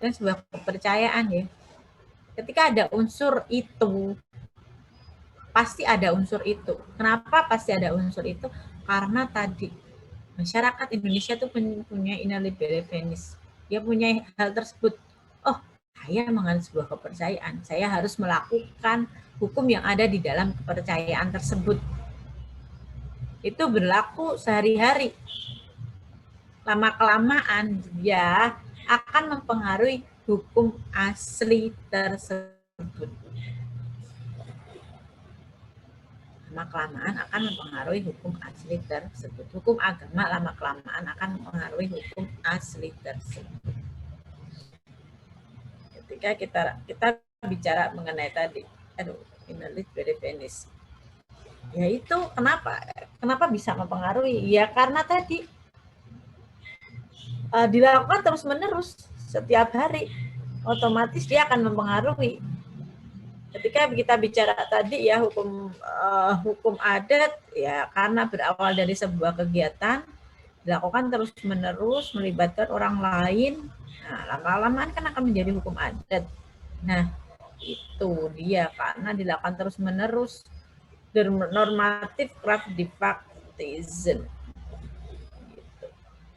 Dan sebuah kepercayaan ya. Ketika ada unsur itu, pasti ada unsur itu. Kenapa pasti ada unsur itu? Karena tadi masyarakat Indonesia tuh punya inner beliefs. Dia punya hal tersebut. Oh, saya menganut sebuah kepercayaan. Saya harus melakukan hukum yang ada di dalam kepercayaan tersebut. Itu berlaku sehari-hari. Lama-kelamaan dia akan mempengaruhi hukum asli tersebut. Lama-kelamaan akan mempengaruhi hukum asli tersebut. Hukum agama lama-kelamaan akan mempengaruhi hukum asli tersebut. Ketika kita bicara mengenai tadi, inalit berepenis. Ya itu kenapa bisa mempengaruhi? Ya karena tadi dilakukan terus-menerus setiap hari, otomatis dia akan mempengaruhi. Ketika kita bicara tadi ya hukum adat ya karena berawal dari sebuah kegiatan dilakukan terus-menerus melibatkan orang lain, nah lama-lamaan kan akan menjadi hukum adat. Nah itu dia karena dilakukan terus-menerus normatif craft de factism.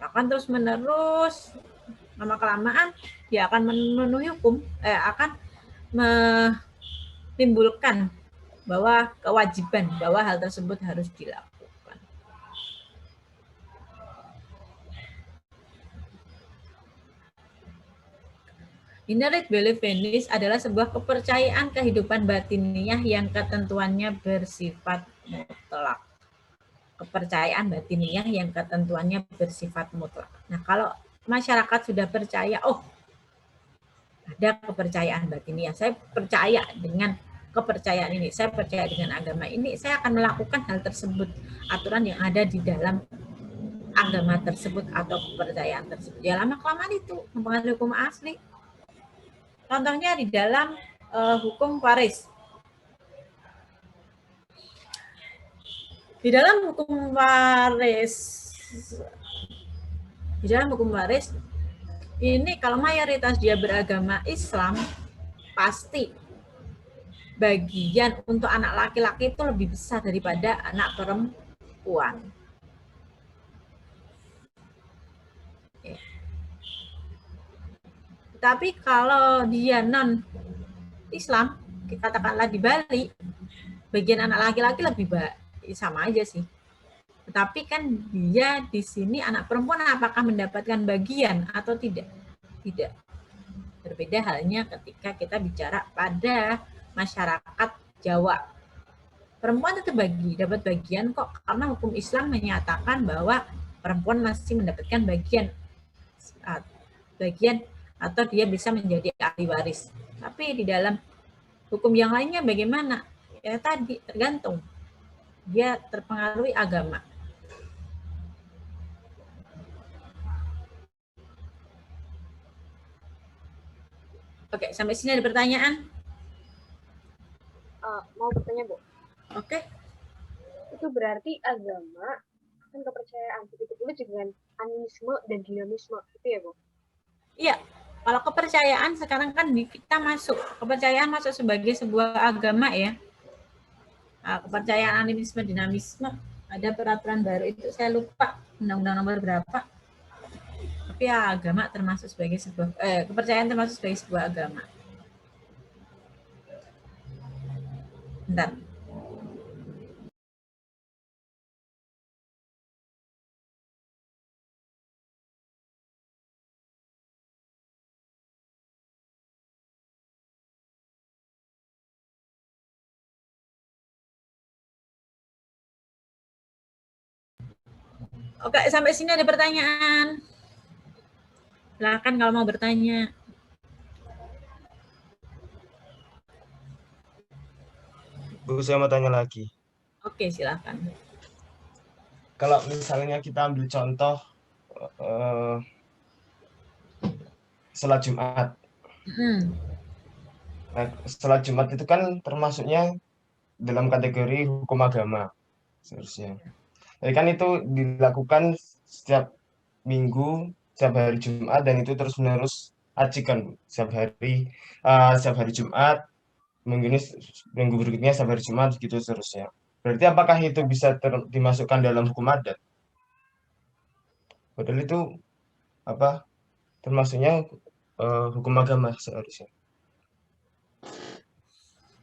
Akan terus-menerus lama-kelamaan dia akan memenuhi hukum, akan menimbulkan bahwa kewajiban bahwa hal tersebut harus dilakukan. Inherent belief adalah sebuah kepercayaan kehidupan batiniah yang ketentuannya bersifat mutlak. Kepercayaan batiniah yang ketentuannya bersifat mutlak. Nah, kalau masyarakat sudah percaya, oh, ada kepercayaan batiniah, saya percaya dengan kepercayaan ini, saya percaya dengan agama ini, saya akan melakukan hal tersebut, aturan yang ada di dalam agama tersebut atau kepercayaan tersebut. Ya lama-kelamaan itu mempengaruhi hukum asli. Contohnya di dalam hukum waris. Di dalam hukum waris ini kalau mayoritas dia beragama Islam, pasti bagian untuk anak laki-laki itu lebih besar daripada anak perempuan. Ya. Tapi kalau dia non Islam, katakanlah di Bali, bagian anak laki-laki lebih sama aja sih. Tetapi kan dia di sini anak perempuan apakah mendapatkan bagian atau tidak? Tidak. Berbeda halnya ketika kita bicara pada masyarakat Jawa. Perempuan tetap dapat bagian kok karena hukum Islam menyatakan bahwa perempuan masih mendapatkan bagian atau dia bisa menjadi ahli waris. Tapi di dalam hukum yang lainnya bagaimana? Ya tadi tergantung. Dia terpengaruhi agama. Oke, sampai sini ada pertanyaan? Mau bertanya, Bu. Oke. Itu berarti agama kan kepercayaan, begitu pula dengan animisme dan dinamisme, itu ya, Bu? Iya. Kalau kepercayaan sekarang kan kita masuk, kepercayaan masuk sebagai sebuah agama ya. Nah, kepercayaan animisme, dinamisme, ada peraturan baru itu saya lupa undang-undang nomor berapa. Tapi ya agama termasuk sebagai sebuah kepercayaan termasuk sebagai sebuah agama. Bentar. Oke, sampai sini ada pertanyaan. Silakan kalau mau bertanya. Bu, saya mau tanya lagi. Oke, silakan. Kalau misalnya kita ambil contoh sholat Jumat. Nah, sholat Jumat itu kan termasuknya dalam kategori hukum agama seharusnya. Jadi kan itu dilakukan setiap minggu, setiap hari Jumat, dan itu terus-menerus acik kan, setiap hari Jumat, minggu berikutnya setiap hari Jumat, gitu seterusnya. Berarti apakah itu bisa dimasukkan dalam hukum adat? Padahal itu termasuknya hukum agama seharusnya.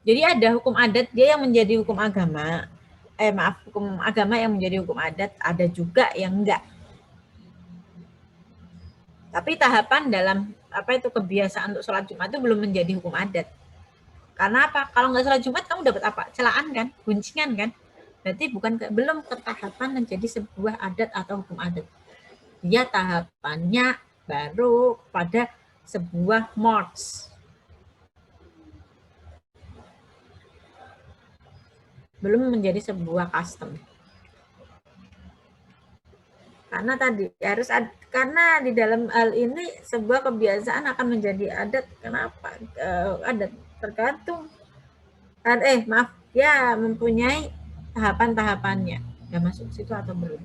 Jadi ada hukum adat dia yang menjadi hukum agama. Hukum agama yang menjadi hukum adat, ada juga yang enggak. Tapi tahapan dalam kebiasaan untuk sholat Jumat itu belum menjadi hukum adat. Karena apa? Kalau nggak sholat Jumat kamu dapat apa? Celaan kan, guncingan kan. Berarti belum ke tahapan menjadi sebuah adat atau hukum adat. Dia tahapannya baru pada sebuah mores. Belum menjadi sebuah custom. Karena tadi harus karena di dalam hal ini sebuah kebiasaan akan menjadi adat. Kenapa? Adat tergantung. Ya mempunyai tahapan-tahapannya. Ya masuk situ atau belum?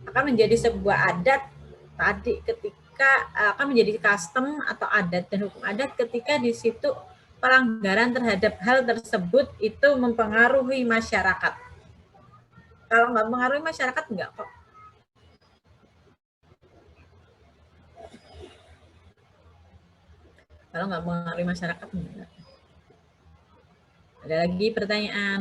Akan menjadi sebuah adat tadi ketika akan menjadi custom atau adat dan hukum adat ketika di situ pelanggaran terhadap hal tersebut itu mempengaruhi masyarakat. Kalau nggak mempengaruhi masyarakat, enggak kok. Kalau nggak mempengaruhi masyarakat, enggak. Ada lagi pertanyaan?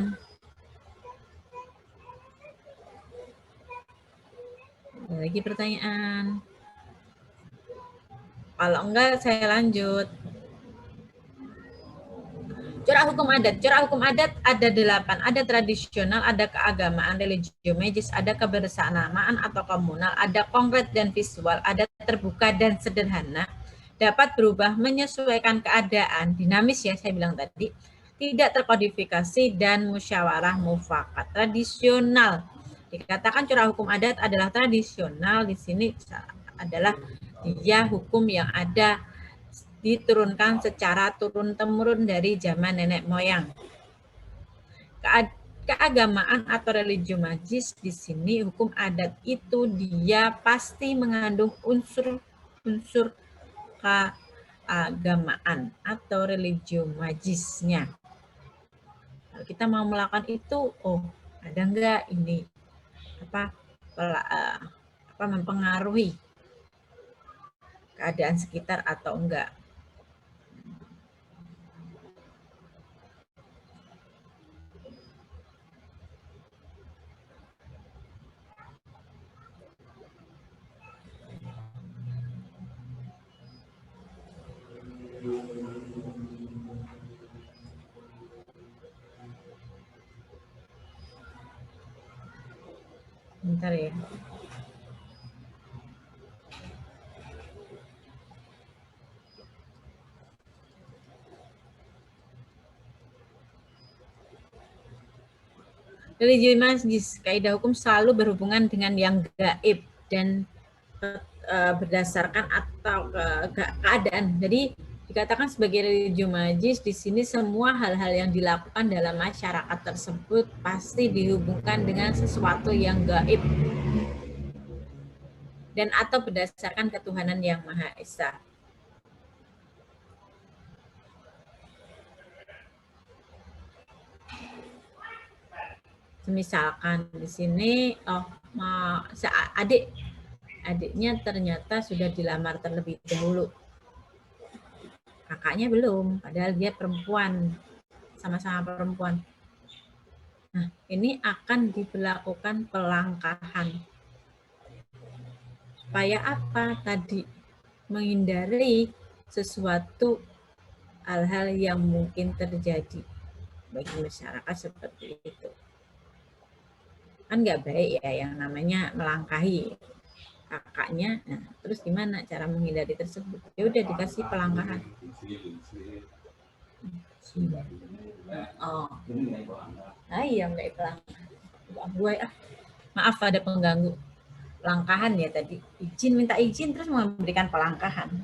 Ada lagi pertanyaan? Kalau enggak, saya lanjut. Corak hukum adat. Corak hukum adat ada 8. Ada tradisional, ada keagamaan, religio magis, ada kebersamaan atau komunal, ada konkret dan visual, ada terbuka dan sederhana, dapat berubah menyesuaikan keadaan, dinamis ya saya bilang tadi, tidak terkodifikasi, dan musyawarah mufakat. Tradisional. Dikatakan corak hukum adat adalah tradisional, di sini adalah dia hukum yang ada diturunkan secara turun-temurun dari zaman nenek moyang. Keagamaan atau religio magis di sini hukum adat itu dia pasti mengandung unsur keagamaan atau religio magisnya. Kalau kita mau melakukan itu, ada enggak ini mempengaruhi keadaan sekitar atau enggak? Bentar ya. Religio magis, kaidah hukum selalu berhubungan dengan yang gaib dan berdasarkan atau keadaan. Jadi dikatakan sebagai religium magis, di sini semua hal-hal yang dilakukan dalam masyarakat tersebut pasti dihubungkan dengan sesuatu yang gaib dan atau berdasarkan ketuhanan yang Maha Esa. Misalkan di sini, adiknya ternyata sudah dilamar terlebih dahulu. Kakaknya belum, padahal dia perempuan, sama-sama perempuan. Nah, ini akan diberlakukan pelangkahan. Supaya apa? Tadi menghindari sesuatu hal-hal yang mungkin terjadi bagi masyarakat seperti itu. Kan nggak baik ya yang namanya melangkahi kakaknya. Nah, terus gimana cara menghindari tersebut? Ya udah dikasih pelangkahan. Oh, nah iya nggak pelangkahan. Maaf ada pengganggu. Pelangkahan ya tadi. Minta izin terus memberikan pelangkahan.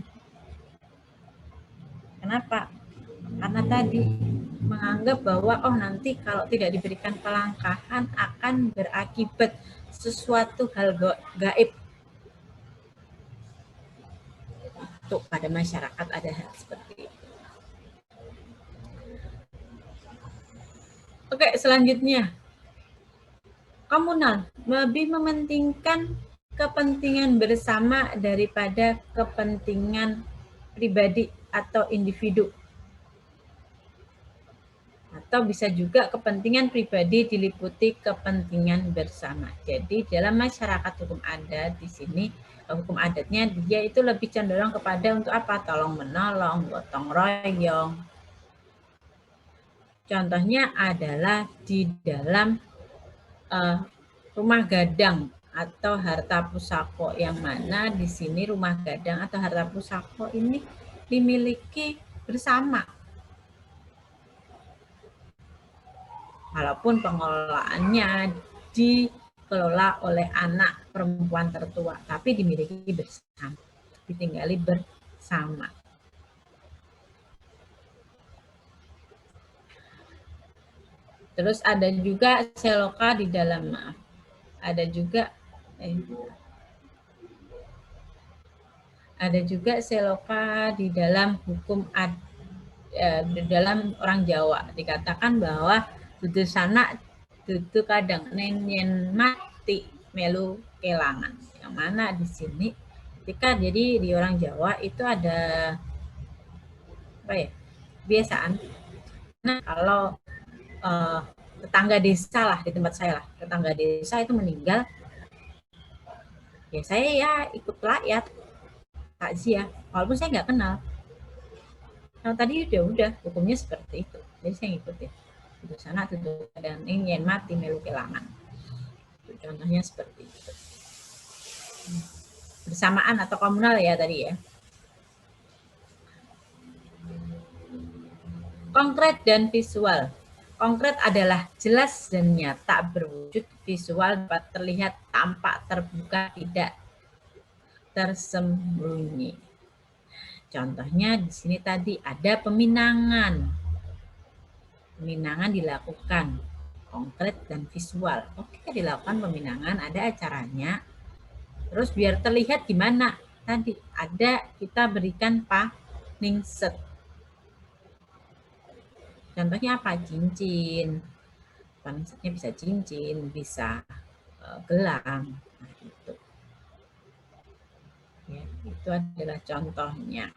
Kenapa? Karena tadi menganggap bahwa nanti kalau tidak diberikan pelangkahan akan berakibat sesuatu hal gaib. Untuk pada masyarakat ada hal seperti itu. Oke, selanjutnya. Komunal lebih mementingkan kepentingan bersama daripada kepentingan pribadi atau individu. Atau bisa juga kepentingan pribadi diliputi kepentingan bersama. Jadi dalam masyarakat hukum adat di sini, hukum adatnya dia itu lebih cenderung kepada untuk apa? Tolong menolong, gotong royong. Contohnya adalah di dalam rumah gadang atau harta pusako, yang mana di sini rumah gadang atau harta pusako ini dimiliki bersama. Walaupun pengelolaannya dikelola oleh anak perempuan tertua, tapi dimiliki bersama, ditinggali bersama. Terus ada juga seloka di dalam, ada juga seloka di dalam hukum di dalam orang Jawa. Dikatakan bahwa dudu sanak dudu kadang nenyen mati melu kelangan. Yang mana di sini ketika jadi di orang Jawa itu ada kebiasaan. Nah, kalau tetangga desa lah di tempat saya lah, tetangga desa itu meninggal, ya saya ya ikut rakyat takziah walaupun saya nggak kenal. Nah tadi udah hukumnya seperti itu, jadi saya ngikutin. Itu sana tuh dan ingin mati melu kelangan. Contohnya seperti itu. Bersamaan atau komunal ya tadi ya. Konkret dan visual. Konkret adalah jelas dan nyata berwujud, visual dapat terlihat, tampak, terbuka, tidak tersembunyi. Contohnya di sini tadi ada peminangan. Peminangan dilakukan konkret dan visual. Oke, dilakukan peminangan, ada acaranya. Terus biar terlihat gimana? Tadi ada kita berikan paningset. Contohnya apa? Cincin. Paningsetnya bisa cincin, bisa gelang. Nah, itu. Ya, itu adalah contohnya.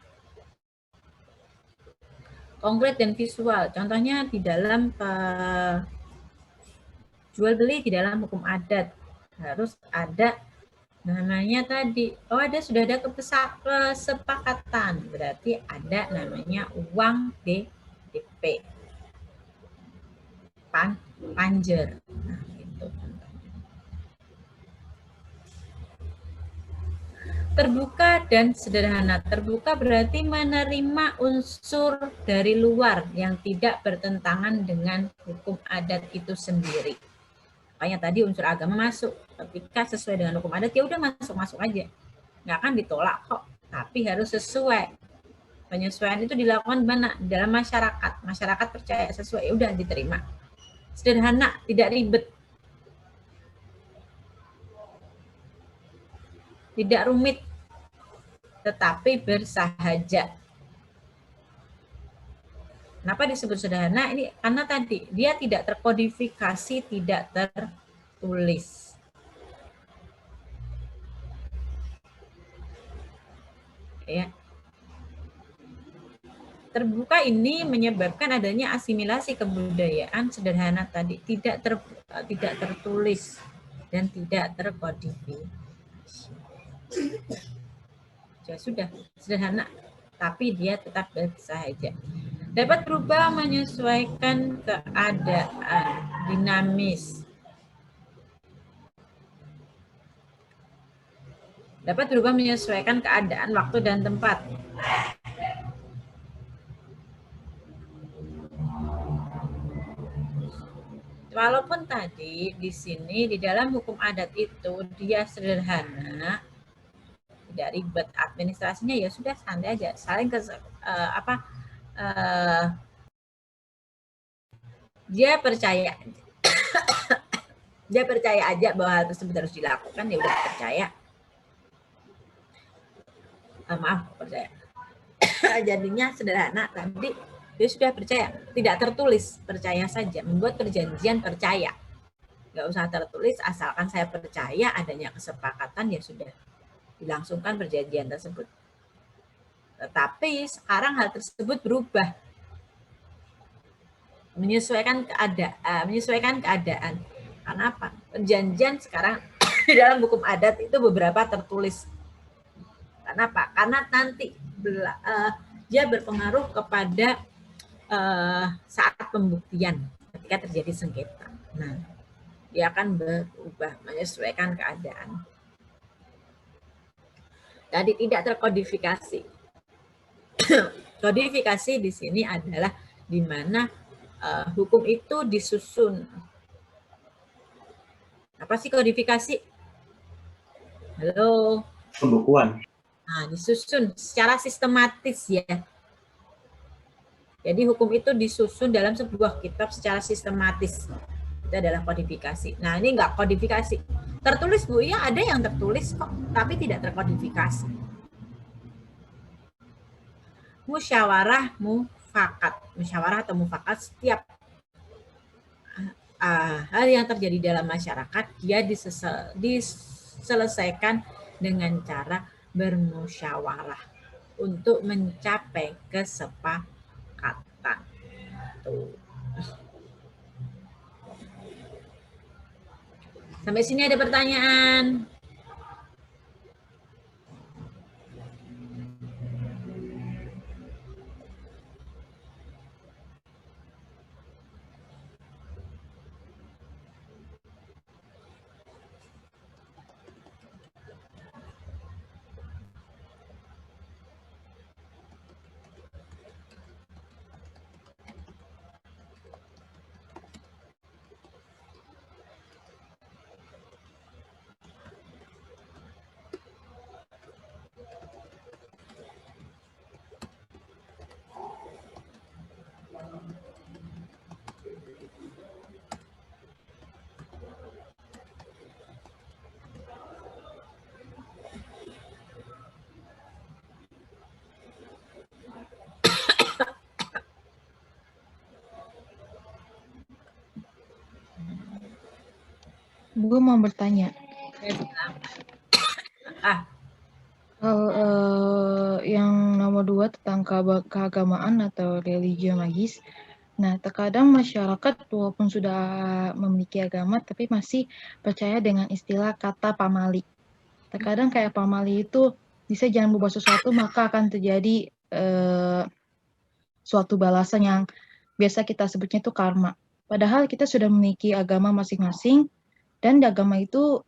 Konkret dan visual. Contohnya di dalam jual beli di dalam hukum adat harus ada namanya tadi. Sudah ada kesepakatan. Berarti ada namanya uang DP. Panjer. Nah, itu. Terbuka dan sederhana. Terbuka berarti menerima unsur dari luar yang tidak bertentangan dengan hukum adat itu sendiri. Makanya tadi unsur agama masuk. Ketika sesuai dengan hukum adat, ya udah masuk aja. Nggak akan ditolak kok. Tapi harus sesuai. Penyesuaian itu dilakukan di mana? Dalam masyarakat. Masyarakat percaya sesuai, ya udah diterima. Sederhana, tidak ribet. Tidak rumit, tetapi bersahaja. Kenapa disebut sederhana? Ini karena tadi dia tidak terkodifikasi, tidak tertulis. Ya. Terbuka ini menyebabkan adanya asimilasi kebudayaan sederhana tadi, tidak tertulis dan tidak terkodifikasi. Ya sudah, sederhana, tapi dia tetap bersahaja. Dapat berubah menyesuaikan keadaan, dinamis. Dapat berubah menyesuaikan keadaan, waktu, dan tempat. Walaupun tadi di sini di dalam hukum adat itu dia sederhana, tidak ribet, administrasinya ya sudah santai aja, saling dia percaya dia percaya aja bahwa hal tersebut harus dilakukan, ya udah percaya. Percaya. Jadinya sederhana tadi, dia sudah percaya, tidak tertulis, percaya saja, membuat perjanjian percaya. Nggak usah tertulis, asalkan saya percaya adanya kesepakatan, ya sudah dilangsungkan perjanjian tersebut. Tetapi sekarang hal tersebut berubah, menyesuaikan keadaan. Karena apa? Perjanjian sekarang di dalam hukum adat itu beberapa tertulis. Kenapa? Karena nanti dia berpengaruh kepada saat pembuktian ketika terjadi sengketa. Nah, dia akan berubah menyesuaikan keadaan. Tadi tidak terkodifikasi. Kodifikasi di sini adalah di mana hukum itu disusun. Apa sih kodifikasi? Halo? Pembukuan. Nah, disusun secara sistematis ya. Jadi hukum itu disusun dalam sebuah kitab secara sistematis. Itu adalah kodifikasi. Nah, ini enggak kodifikasi. Tertulis, Bu, ya ada yang tertulis kok, tapi tidak terkodifikasi. Musyawarah mufakat. Musyawarah atau mufakat, setiap hal yang terjadi dalam masyarakat, dia diselesaikan dengan cara bermusyawarah untuk mencapai kesepakatan. Tuh. Sampai sini ada pertanyaan? Gue mau bertanya. Yang nomor 2 tentang keagamaan atau religio magis. Nah, terkadang masyarakat walaupun sudah memiliki agama, tapi masih percaya dengan istilah kata pamali. Terkadang kayak pamali itu bisa jangan berbuat sesuatu, maka akan terjadi suatu balasan yang biasa kita sebutnya itu karma. Padahal kita sudah memiliki agama masing-masing, dan di agama itu